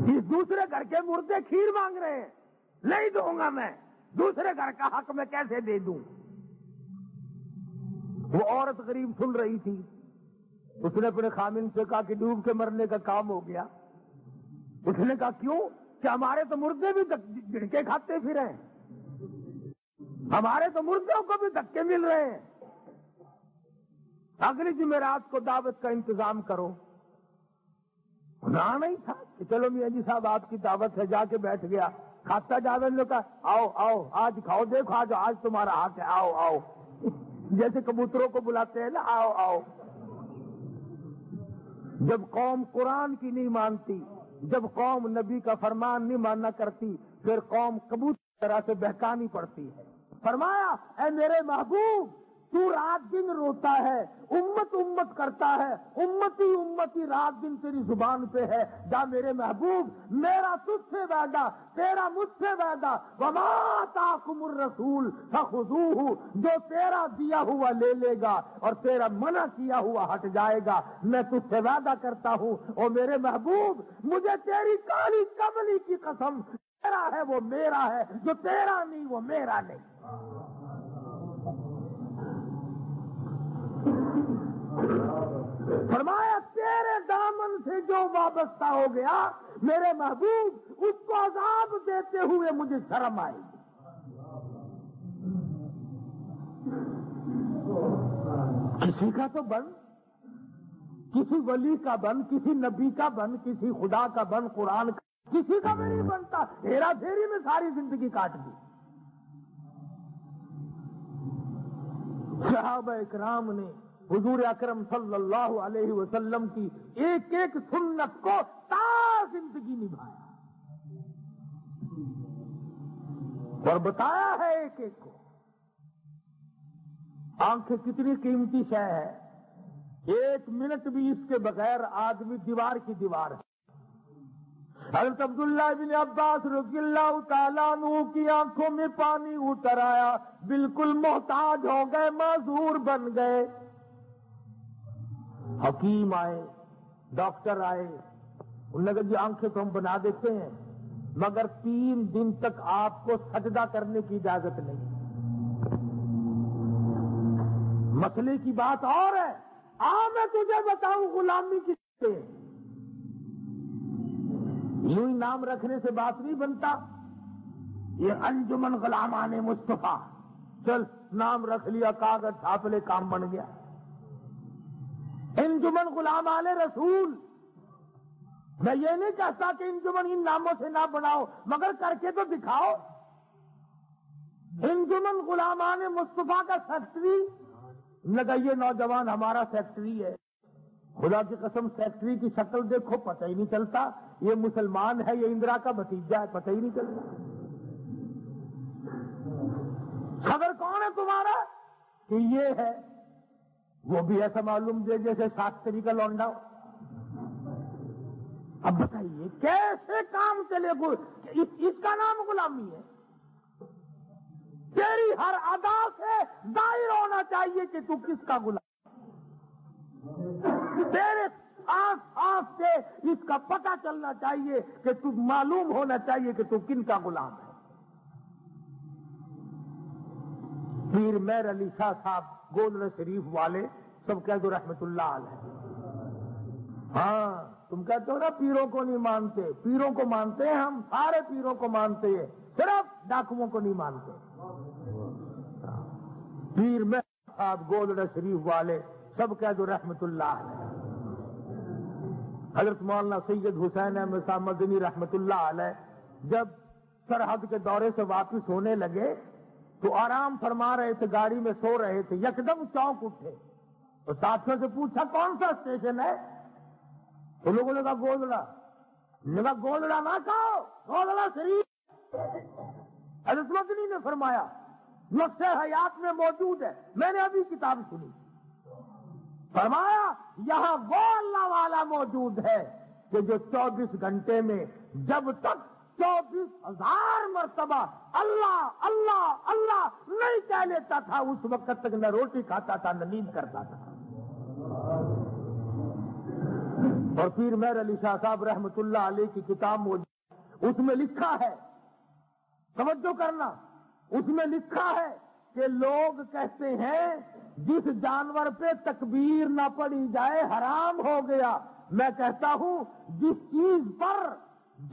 اس دوسرے گھر کے مردے کھیر مانگ رہے ہیں، نہیں دوں گا میں، دوسرے گھر کا حق میں کیسے دے دوں؟ وہ عورت غریب سن رہی تھی. اس نے اپنے خامن سے کہا کہ ڈوب کے مرنے کا کام ہو گیا. اس نے کہا کیوں؟ کہ ہمارے تو مردے بھی جھڑکے کھاتے پھر ہیں، ہمارے تو مردوں کو بھی دھکے مل رہے ہیں. اگلی جمعرات کو دعوت کا انتظام کرو. نہ نہیں تھا کہ چلو میاں جی صاحب آپ کی دعوت ہے، جا کے بیٹھ گیا. کھاتا جاوید نے کہا آؤ آج کھاؤ، دیکھو آج تمہارا حق ہے، آؤ جیسے کبوتروں کو بلاتے ہیں نا، آؤ. جب قوم قرآن کی نہیں مانتی، جب قوم نبی کا فرمان نہیں ماننا کرتی، پھر قوم کبوتر طرح سے بہکانی پڑتی ہے. فرمایا اے میرے محبوب، تو رات دن روتا ہے، امت کرتا ہے، امتی رات دن تیری زبان پہ ہے. جا میرے محبوب، میرا تجھ سے وعدہ، تیرا مجھ سے وعدہ، وما آتاکم الرسول فخذوہ، جو تیرا دیا ہوا لے لے گا اور تیرا منع کیا ہوا ہٹ جائے گا. میں تجھ سے وعدہ کرتا ہوں اور میرے محبوب، مجھے تیری کالی کملی کی قسم، تیرا ہے وہ میرا ہے، جو تیرا نہیں وہ میرا نہیں. فرمایا تیرے دامن سے جو وابستہ ہو گیا میرے محبوب، اس کو عذاب دیتے ہوئے مجھے شرم آئی. کسی کا تو بن، کسی ولی کا بن، کسی نبی کا بن، کسی خدا کا بن، قرآن کا، کسی کا بھی نہیں بنتا. ہیرا پھیری میں ساری زندگی کاٹ دی. صحابہ اکرام نے حضور اکرم صلی اللہ علیہ وسلم کی ایک ایک سنت کو تا زندگی نبھایا اور بتایا ہے ایک ایک کو. آنکھیں کتنی قیمتی شے ہے، 1 منٹ بھی اس کے بغیر آدمی دیوار کی دیوار ہے. حضرت عبداللہ بن عباس رضی اللہ تعالیٰ عنہ کی آنکھوں میں پانی اتر آیا، بالکل محتاج ہو گئے، معذور بن گئے۔ حکیم آئے، ڈاکٹر آئے، انہوں نے کہا جی آنکھیں تو ہم بنا دیتے ہیں مگر 3 دن تک آپ کو سجدہ کرنے کی اجازت نہیں۔ مسئلے کی بات اور ہے، میں تجھے بتاؤں غلامی کس سے، یوں ہی نام رکھنے سے بات نہیں بنتا۔ یہ انجمن غلامان مصطفیٰ، چل نام رکھ لیا، کاغذ چھاپ لے، کام بن گیا۔ انجمن غلامان رسول، میں یہ نہیں کہتا کہ انجمن ان ناموں سے نہ بناؤ، مگر کر کے تو دکھاؤ۔ انجمن غلامان مصطفیٰ کا سیکٹری لگا، یہ نوجوان ہمارا سیکٹری ہے، خدا کی قسم سیکٹری کی شکل دیکھو پتہ ہی نہیں چلتا یہ مسلمان ہے، یہ اندرا کا بھتیجا ہے، پتہ ہی نہیں چلتا۔ خبر کون ہے تمہارا کہ یہ ہے، وہ بھی ایسا معلوم دے جیسے شاستری کا لونڈا ہو۔ اب بتائیے کیسے کام چلے گا؟ اس کا نام غلامی ہے؟ تیری ہر ادا سے ظاہر ہونا چاہیے کہ تو کس کا غلام، تیرے سانس سے اس کا پتہ چلنا چاہیے کہ تو معلوم ہونا چاہیے کہ تو کن کا غلام ہے۔ پیر مہر علی شاہ صاحب گودڑا شریف والے سب کہہ دو رحمت اللہ علیہ۔ ہاں تم کہتے ہو نا پیروں کو نہیں مانتے، پیروں کو مانتے ہیں ہم، سارے پیروں کو مانتے ہیں، صرف ڈاکوؤں کو نہیں مانتے۔ پیر مہر صاحب گودڑا شریف والے سب کہہ دو رحمت اللہ علیہ۔ حضرت مولانا سید حسین احمد صاحب مدنی رحمت اللہ علیہ جب سرحد کے دورے سے واپس ہونے لگے تو آرام فرما رہے تھے، گاڑی میں سو رہے تھے، یکدم چونک اٹھے تو ساتھیوں سے پوچھا کون سا اسٹیشن ہے؟ تو لوگوں نے کہا گودڑا، نے کہا گودڑا نہ کہو، گودڑا شریف۔ حضرت مدنی نے فرمایا نقشہ حیات میں موجود ہے، میں نے ابھی کتاب سنی، فرمایا یہاں وہ اللہ والا موجود ہے کہ جو 24 گھنٹے میں جب تک 24,000 مرتبہ اللہ اللہ اللہ نہیں کہہ لیتا تھا اس وقت تک نہ روٹی کھاتا تھا نہ نیند کرتا تھا۔ اور پیر مہر علی شاہ صاحب رحمت اللہ علیہ کی کتاب موجود، اس میں لکھا ہے، توجہ کرنا، اس میں لکھا ہے کہ لوگ کہتے ہیں جس جانور پہ تکبیر نہ پڑی جائے حرام ہو گیا، میں کہتا ہوں جس چیز پر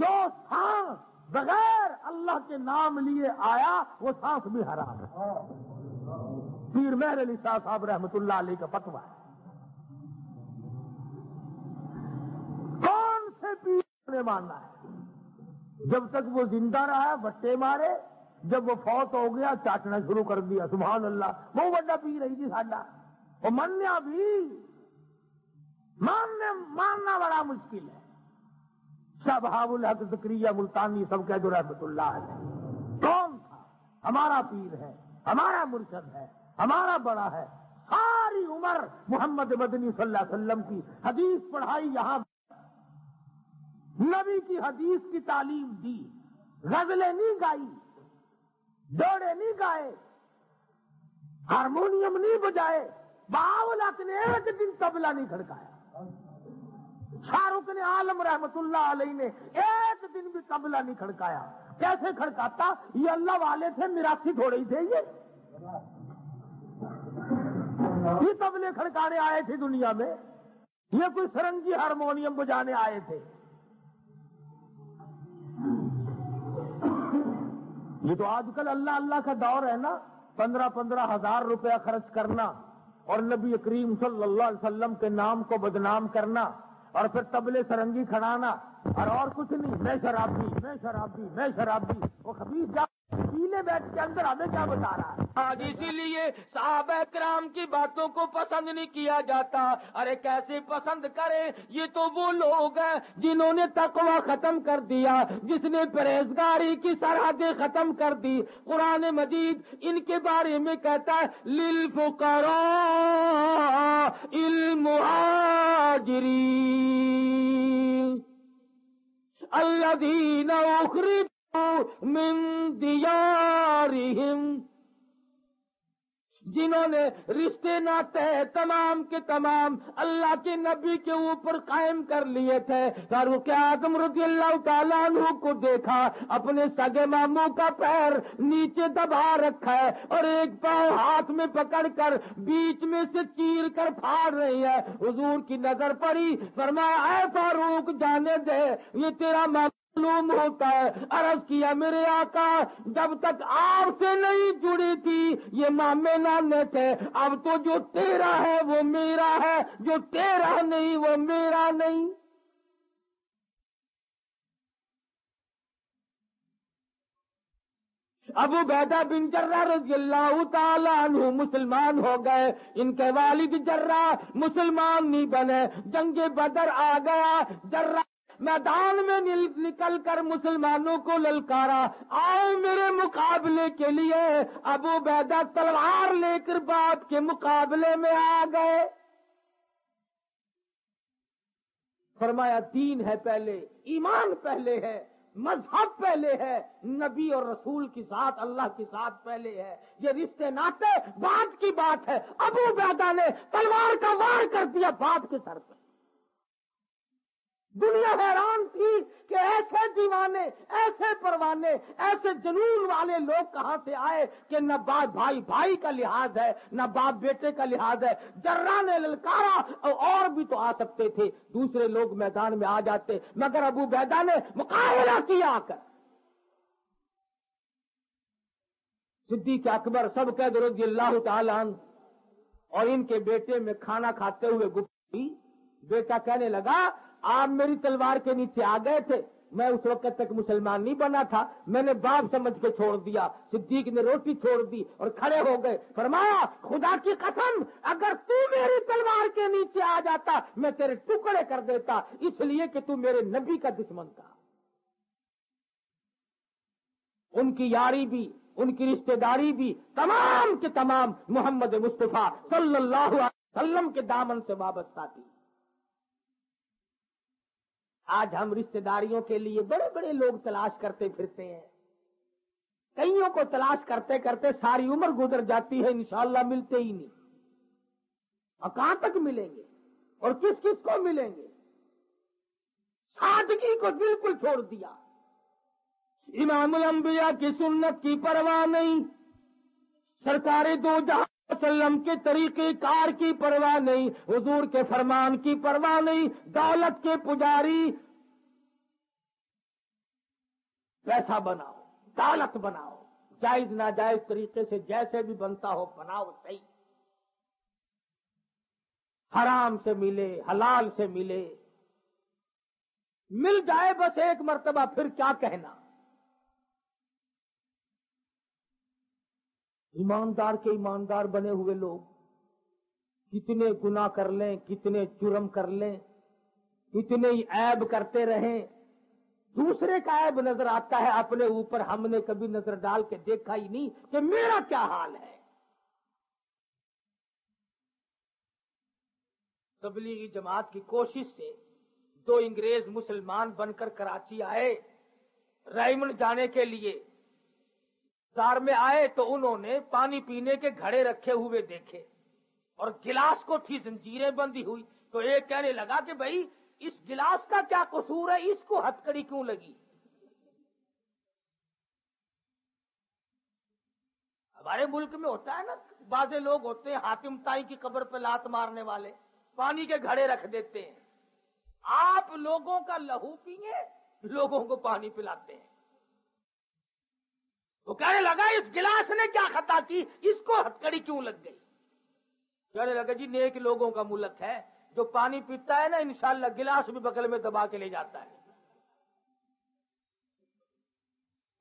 جو سانس بغیر اللہ کے نام لیے آیا وہ سانس بھی حرام ہے۔ پیر مہر علی شاہ صاحب رحمت اللہ علیہ کا فتویٰ ہے۔ کون سے پیر نے ماننا ہے؟ جب تک وہ زندہ رہا بٹے مارے، جب وہ فوت ہو گیا چاٹنا شروع کر دیا، سبحان اللہ، وہ بڑا پیر رہی تھی ساڈا، وہ منیا بھی، ماننا بڑا مشکل ہے۔ شاہ بہاء الحق زکریا ملتانی سب کہہ دو رحمت اللہ علیہ، کون تھا؟ ہمارا پیر ہے، ہمارا مرشد ہے، ہمارا بڑا ہے، ساری عمر محمد مدنی صلی اللہ علیہ وسلم کی حدیث پڑھائی، یہاں نبی کی حدیث کی تعلیم دی، غزلیں نہیں گائی، جوڑے نہیں گائے، ہارمونیم نہیں بجائے، بہاء الحق نے ایک دن طبلہ نہیں کھڑکایا، شاہ رخ نے عالم رحمت اللہ علیہ نے ایک دن بھی طبلہ نہیں کھڑکایا۔ کیسے کھڑکاتا؟ یہ اللہ والے تھے، میراثی تھوڑے ہی تھے، یہ طبلے کھڑکانے آئے تھے دنیا میں، یہ کوئی سرنگی ہارمونیم بجانے آئے تھے؟ یہ تو آج کل اللہ اللہ کا دور ہے نا، 15 ہزار روپیہ خرچ کرنا اور نبی کریم صلی اللہ علیہ وسلم کے نام کو بدنام کرنا اور پھر طبلے سرنگی کھڑانا اور کچھ نہیں، میں شرابی، میں شرابی، میں شرابی، وہ خبیث جا پیلے بیٹھ کے اندر ہمیں کیا بتا رہا ہے؟ آج اسی لیے صحابہ کرام کی باتوں کو پسند نہیں کیا جاتا۔ ارے کیسے پسند کریں؟ یہ تو وہ لوگ ہیں جنہوں نے تقوی ختم کر دیا، جس نے پرہیزگاری کی سرحدیں ختم کر دی۔ قرآن مجید ان کے بارے میں کہتا ہے للفقراء المہاجرین، اللہ الذین اخرجوا من دیارہم، جنہوں نے رشتے ناتے تمام کے تمام اللہ کے نبی کے اوپر قائم کر لیے تھے، فاروق اعظم رضی اللہ تعالیٰ عنہ کو دیکھا اپنے سگے ماموں کا پیر نیچے دبا رکھا ہے اور ایک پاؤں ہاتھ میں پکڑ کر بیچ میں سے چیر کر پھاڑ رہی ہے۔ حضور کی نظر پڑی، فرمایا اے فاروق جانے دے، یہ تیرا معلوم ہوتا ہے۔ عرض کیا میرے آقا جب تک آپ سے نہیں جڑی تھی یہ مامے نانے تھے، اب تو جو تیرا ہے وہ میرا ہے، جو تیرا نہیں وہ میرا نہیں۔ ابو عبیدہ بن جرہ رضی اللہ تعالیٰ عنہ مسلمان ہو گئے، ان کے والد جرہ مسلمان نہیں بنے، جنگ بدر آ گیا، جرہ میدان میں نکل کر مسلمانوں کو للکارا، آؤ میرے مقابلے کے لیے۔ ابو عبیدہ تلوار لے کر باپ کے مقابلے میں آ گئے۔ فرمایا دین ہے پہلے، ایمان پہلے ہے، مذہب پہلے ہے، نبی اور رسول کی ذات اللہ کی ذات پہلے ہے، یہ رشتے ناتے بعد کی بات ہے۔ ابو عبیدہ نے تلوار کا وار کر دیا باپ کے سر پہ۔ دنیا حیران تھی کہ ایسے دیوانے، ایسے پروانے، ایسے جنون والے لوگ کہاں سے آئے کہ نہ باپ بھائی کا لحاظ ہے، نہ باپ بیٹے کا لحاظ ہے۔ جرہ نے للکارا، اور بھی تو آ سکتے تھے، دوسرے لوگ میدان میں آ جاتے، مگر ابو عبیدہ نے مقابلہ کیا آ کر۔ صدیق اکبر سب قید رضی اللہ تعالی عنہ اور ان کے بیٹے میں کھانا کھاتے ہوئے گفتگو، بیٹا کہنے لگا آپ میری تلوار کے نیچے آ گئے تھے، میں اس وقت تک مسلمان نہیں بنا تھا، میں نے باپ سمجھ کے چھوڑ دیا۔ صدیق نے روٹی چھوڑ دی اور کھڑے ہو گئے، فرمایا خدا کی قسم اگر تو میری تلوار کے نیچے آ جاتا میں تیرے ٹکڑے کر دیتا، اس لیے کہ تو میرے نبی کا دشمن تھا۔ ان کی یاری بھی، ان کی رشتہ داری بھی تمام کے تمام محمد مصطفیٰ صلی اللہ علیہ وسلم کے دامن سے وابستہ تھی۔ آج ہم رشتہ داریوں کے لیے بڑے بڑے لوگ تلاش کرتے پھرتے ہیں، کئیوں کو تلاش کرتے کرتے ساری عمر گزر جاتی ہے، انشاءاللہ ملتے ہی نہیں۔ اور کہاں تک ملیں گے اور کس کس کو ملیں گے؟ سادگی کو بالکل چھوڑ دیا، امام الانبیاء کی سنت کی پرواہ نہیں، سرکار دو جہاں وسلم کے طریقے کار کی پرواہ نہیں، حضور کے فرمان کی پرواہ نہیں، دولت کے پجاری، پیسہ بناؤ، دولت بناؤ، جائز ناجائز طریقے سے جیسے بھی بنتا ہو بناؤ، صحیح، حرام سے ملے حلال سے ملے، مل جائے بس ایک مرتبہ، پھر کیا کہنا۔ ایماندار کے ایماندار بنے ہوئے لوگ کتنے گناہ کر لیں، کتنے جرم کر لیں، کتنے ہی عیب کرتے رہیں، دوسرے کا عیب نظر آتا ہے، اپنے اوپر ہم نے کبھی نظر ڈال کے دیکھا ہی نہیں کہ میرا کیا حال ہے۔ تبلیغی جماعت کی کوشش سے دو انگریز مسلمان بن کر کراچی آئے، رائمنڈ جانے کے لیے بازار میں آئے تو انہوں نے پانی پینے کے گھڑے رکھے ہوئے دیکھے اور گلاس کو تھی زنجیریں بندھی ہوئی، تو ایک کہنے لگا کہ بھائی اس گلاس کا کیا قصور ہے، اس کو ہتکڑی کیوں لگی؟ ہمارے ملک میں ہوتا ہے نا، بعض لوگ ہوتے ہیں حاتم تائی کی قبر پہ لات مارنے والے، پانی کے گھڑے رکھ دیتے ہیں۔ آپ لوگوں کا لہو پیئے، لوگوں کو پانی پلاتے ہیں۔ وہ کہنے لگا اس گلاس نے کیا خطا کی، اس کو ہتکڑی کیوں لگ گئی؟ کہنے لگا جی نیک لوگوں کا ملک ہے، جو پانی پیتا ہے نا انشاءاللہ گلاس بھی بغل میں دبا کے لے جاتا ہے۔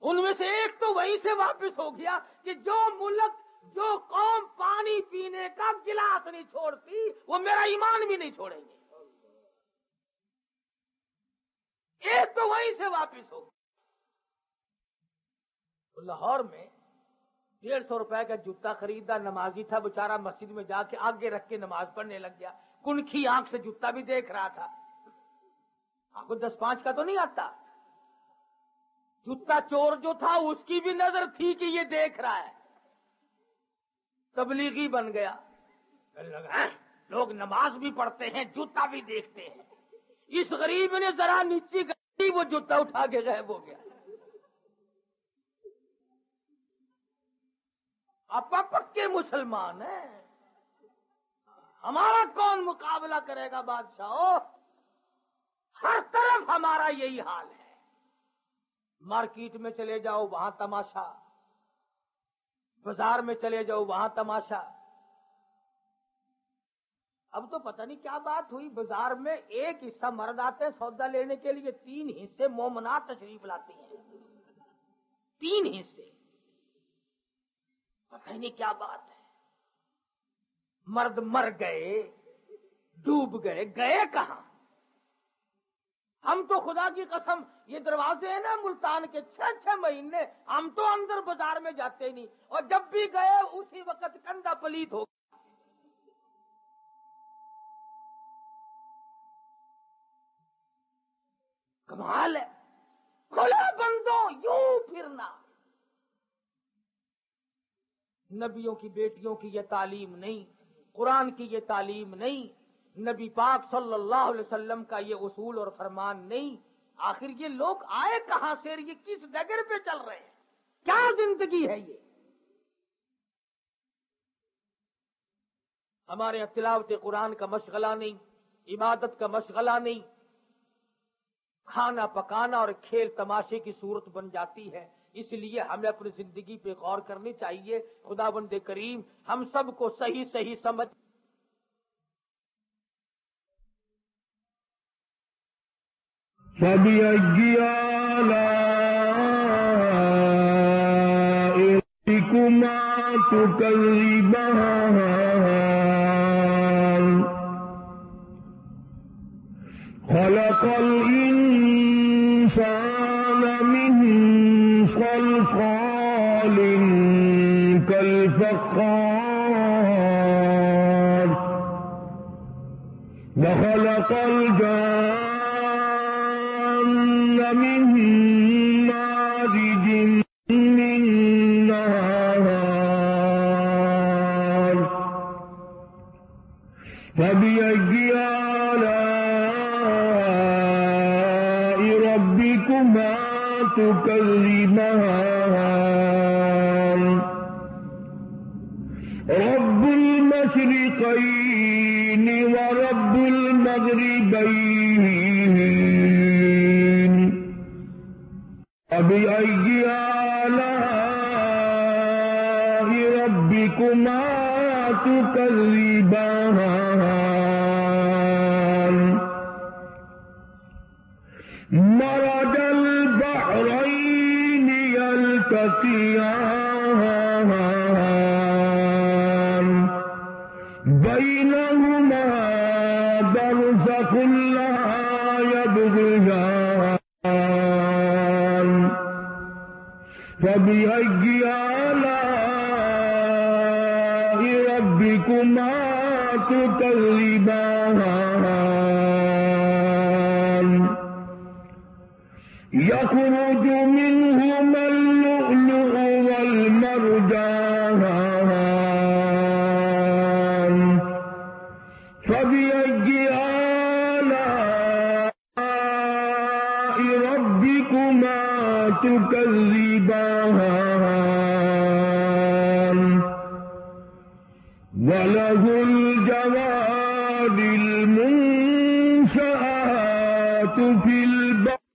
ان میں سے ایک تو وہیں سے واپس ہو گیا کہ جو ملک، جو قوم پانی پینے کا گلاس نہیں چھوڑتی وہ میرا ایمان بھی نہیں چھوڑیں گے۔ ایک تو وہیں سے واپس ہو گیا۔ لاہور میں 150 روپے کا جوتا خریدا، نمازی تھا بیچارہ، مسجد میں جا کے آگے رکھ کے نماز پڑھنے لگ گیا، کنکھی آنکھ سے جوتا بھی دیکھ رہا تھا۔ آپ کو 10-5 کا تو نہیں آتا، جوتا چور جو تھا اس کی بھی نظر تھی کہ یہ دیکھ رہا ہے، تبلیغی بن گیا، لوگ نماز بھی پڑھتے ہیں جوتا بھی دیکھتے ہیں، اس غریب نے ذرا نیچی گئی وہ جوتا اٹھا کے غائب ہو گیا۔ آپ پکے مسلمان ہیں، ہمارا کون مقابلہ کرے گا بادشاہ؟ ہر طرف ہمارا یہی حال ہے، مارکیٹ میں چلے جاؤ وہاں تماشا، بازار میں چلے جاؤ وہاں تماشا۔ اب تو پتہ نہیں کیا بات ہوئی، بازار میں ایک حصہ مرد آتے ہیں سودا لینے کے لیے، 3 حصے مومنات تشریف لاتی ہیں، 3 حصے، پتہ نہیں کیا بات ہے۔ مرد مر گئے، ڈوب گئے، گئے کہاں؟ ہم تو خدا کی قسم یہ دروازے ہیں نا ملتان کے 6 مہینے ہم تو اندر بازار میں جاتے نہیں، اور جب بھی گئے اسی وقت کندھا پلیت ہو گیا۔ کمال ہے، کھلا بندوں یوں پھرنا۔ نبیوں کی بیٹیوں کی یہ تعلیم نہیں، قرآن کی یہ تعلیم نہیں، نبی پاک صلی اللہ علیہ وسلم کا یہ اصول اور فرمان نہیں۔ آخر یہ لوگ آئے کہاں سے؟ یہ کس ڈگر پہ چل رہے ہیں؟ کیا زندگی ہے یہ؟ ہمارے تلاوت قرآن کا مشغلہ نہیں، عبادت کا مشغلہ نہیں، کھانا پکانا اور کھیل تماشے کی صورت بن جاتی ہے۔ اس لیے ہمیں اپنی زندگی پہ غور کرنی چاہیے۔ خداوند کریم ہم سب کو صحیح صحیح سمجھ فَبِأَيِّ آلَاءِ رَبِّكُمَا تُكَذِّبَانِ خَلَقَ الْإِنسَانَ مِنْ صَلْصَالٍ كَالْفَخَّارِ وَخَلَقَ الْجَانَّ مِنْ مَارِجٍ مِّن نَارٍ فَبِأَيِّ آلَاءِ رَبِّكُمَا تُكَذِّبَانِ رَبُّ الْمَشْرِقَيْنِ وَرَبُّ الْمَغْرِبَيْنِ فَبِأَيِّ آلَاءِ رَبِّكُمَا تُكَذِّبَانِ مَرَجَ الْبَحْرَيْنِ يَلْتَقِيَانِ بَيْنَهُمَا بَرْزَخٌ لَّا يَبْغِيَانِ فَبِأَيِّ آلَاءِ رَبِّكُمَا تُكَذِّبَانِ يَخْرُجُ مِنْهُمَا اللُّؤْلُؤُ وَالْمَرْجَانُ فَبِأَيِّ آلَاءِ رَبِّكُمَا تُكَذِّبَانِ وَلَهُ الْجَوَارِ الْمُنشَآتُ فِي الْبَحْرِ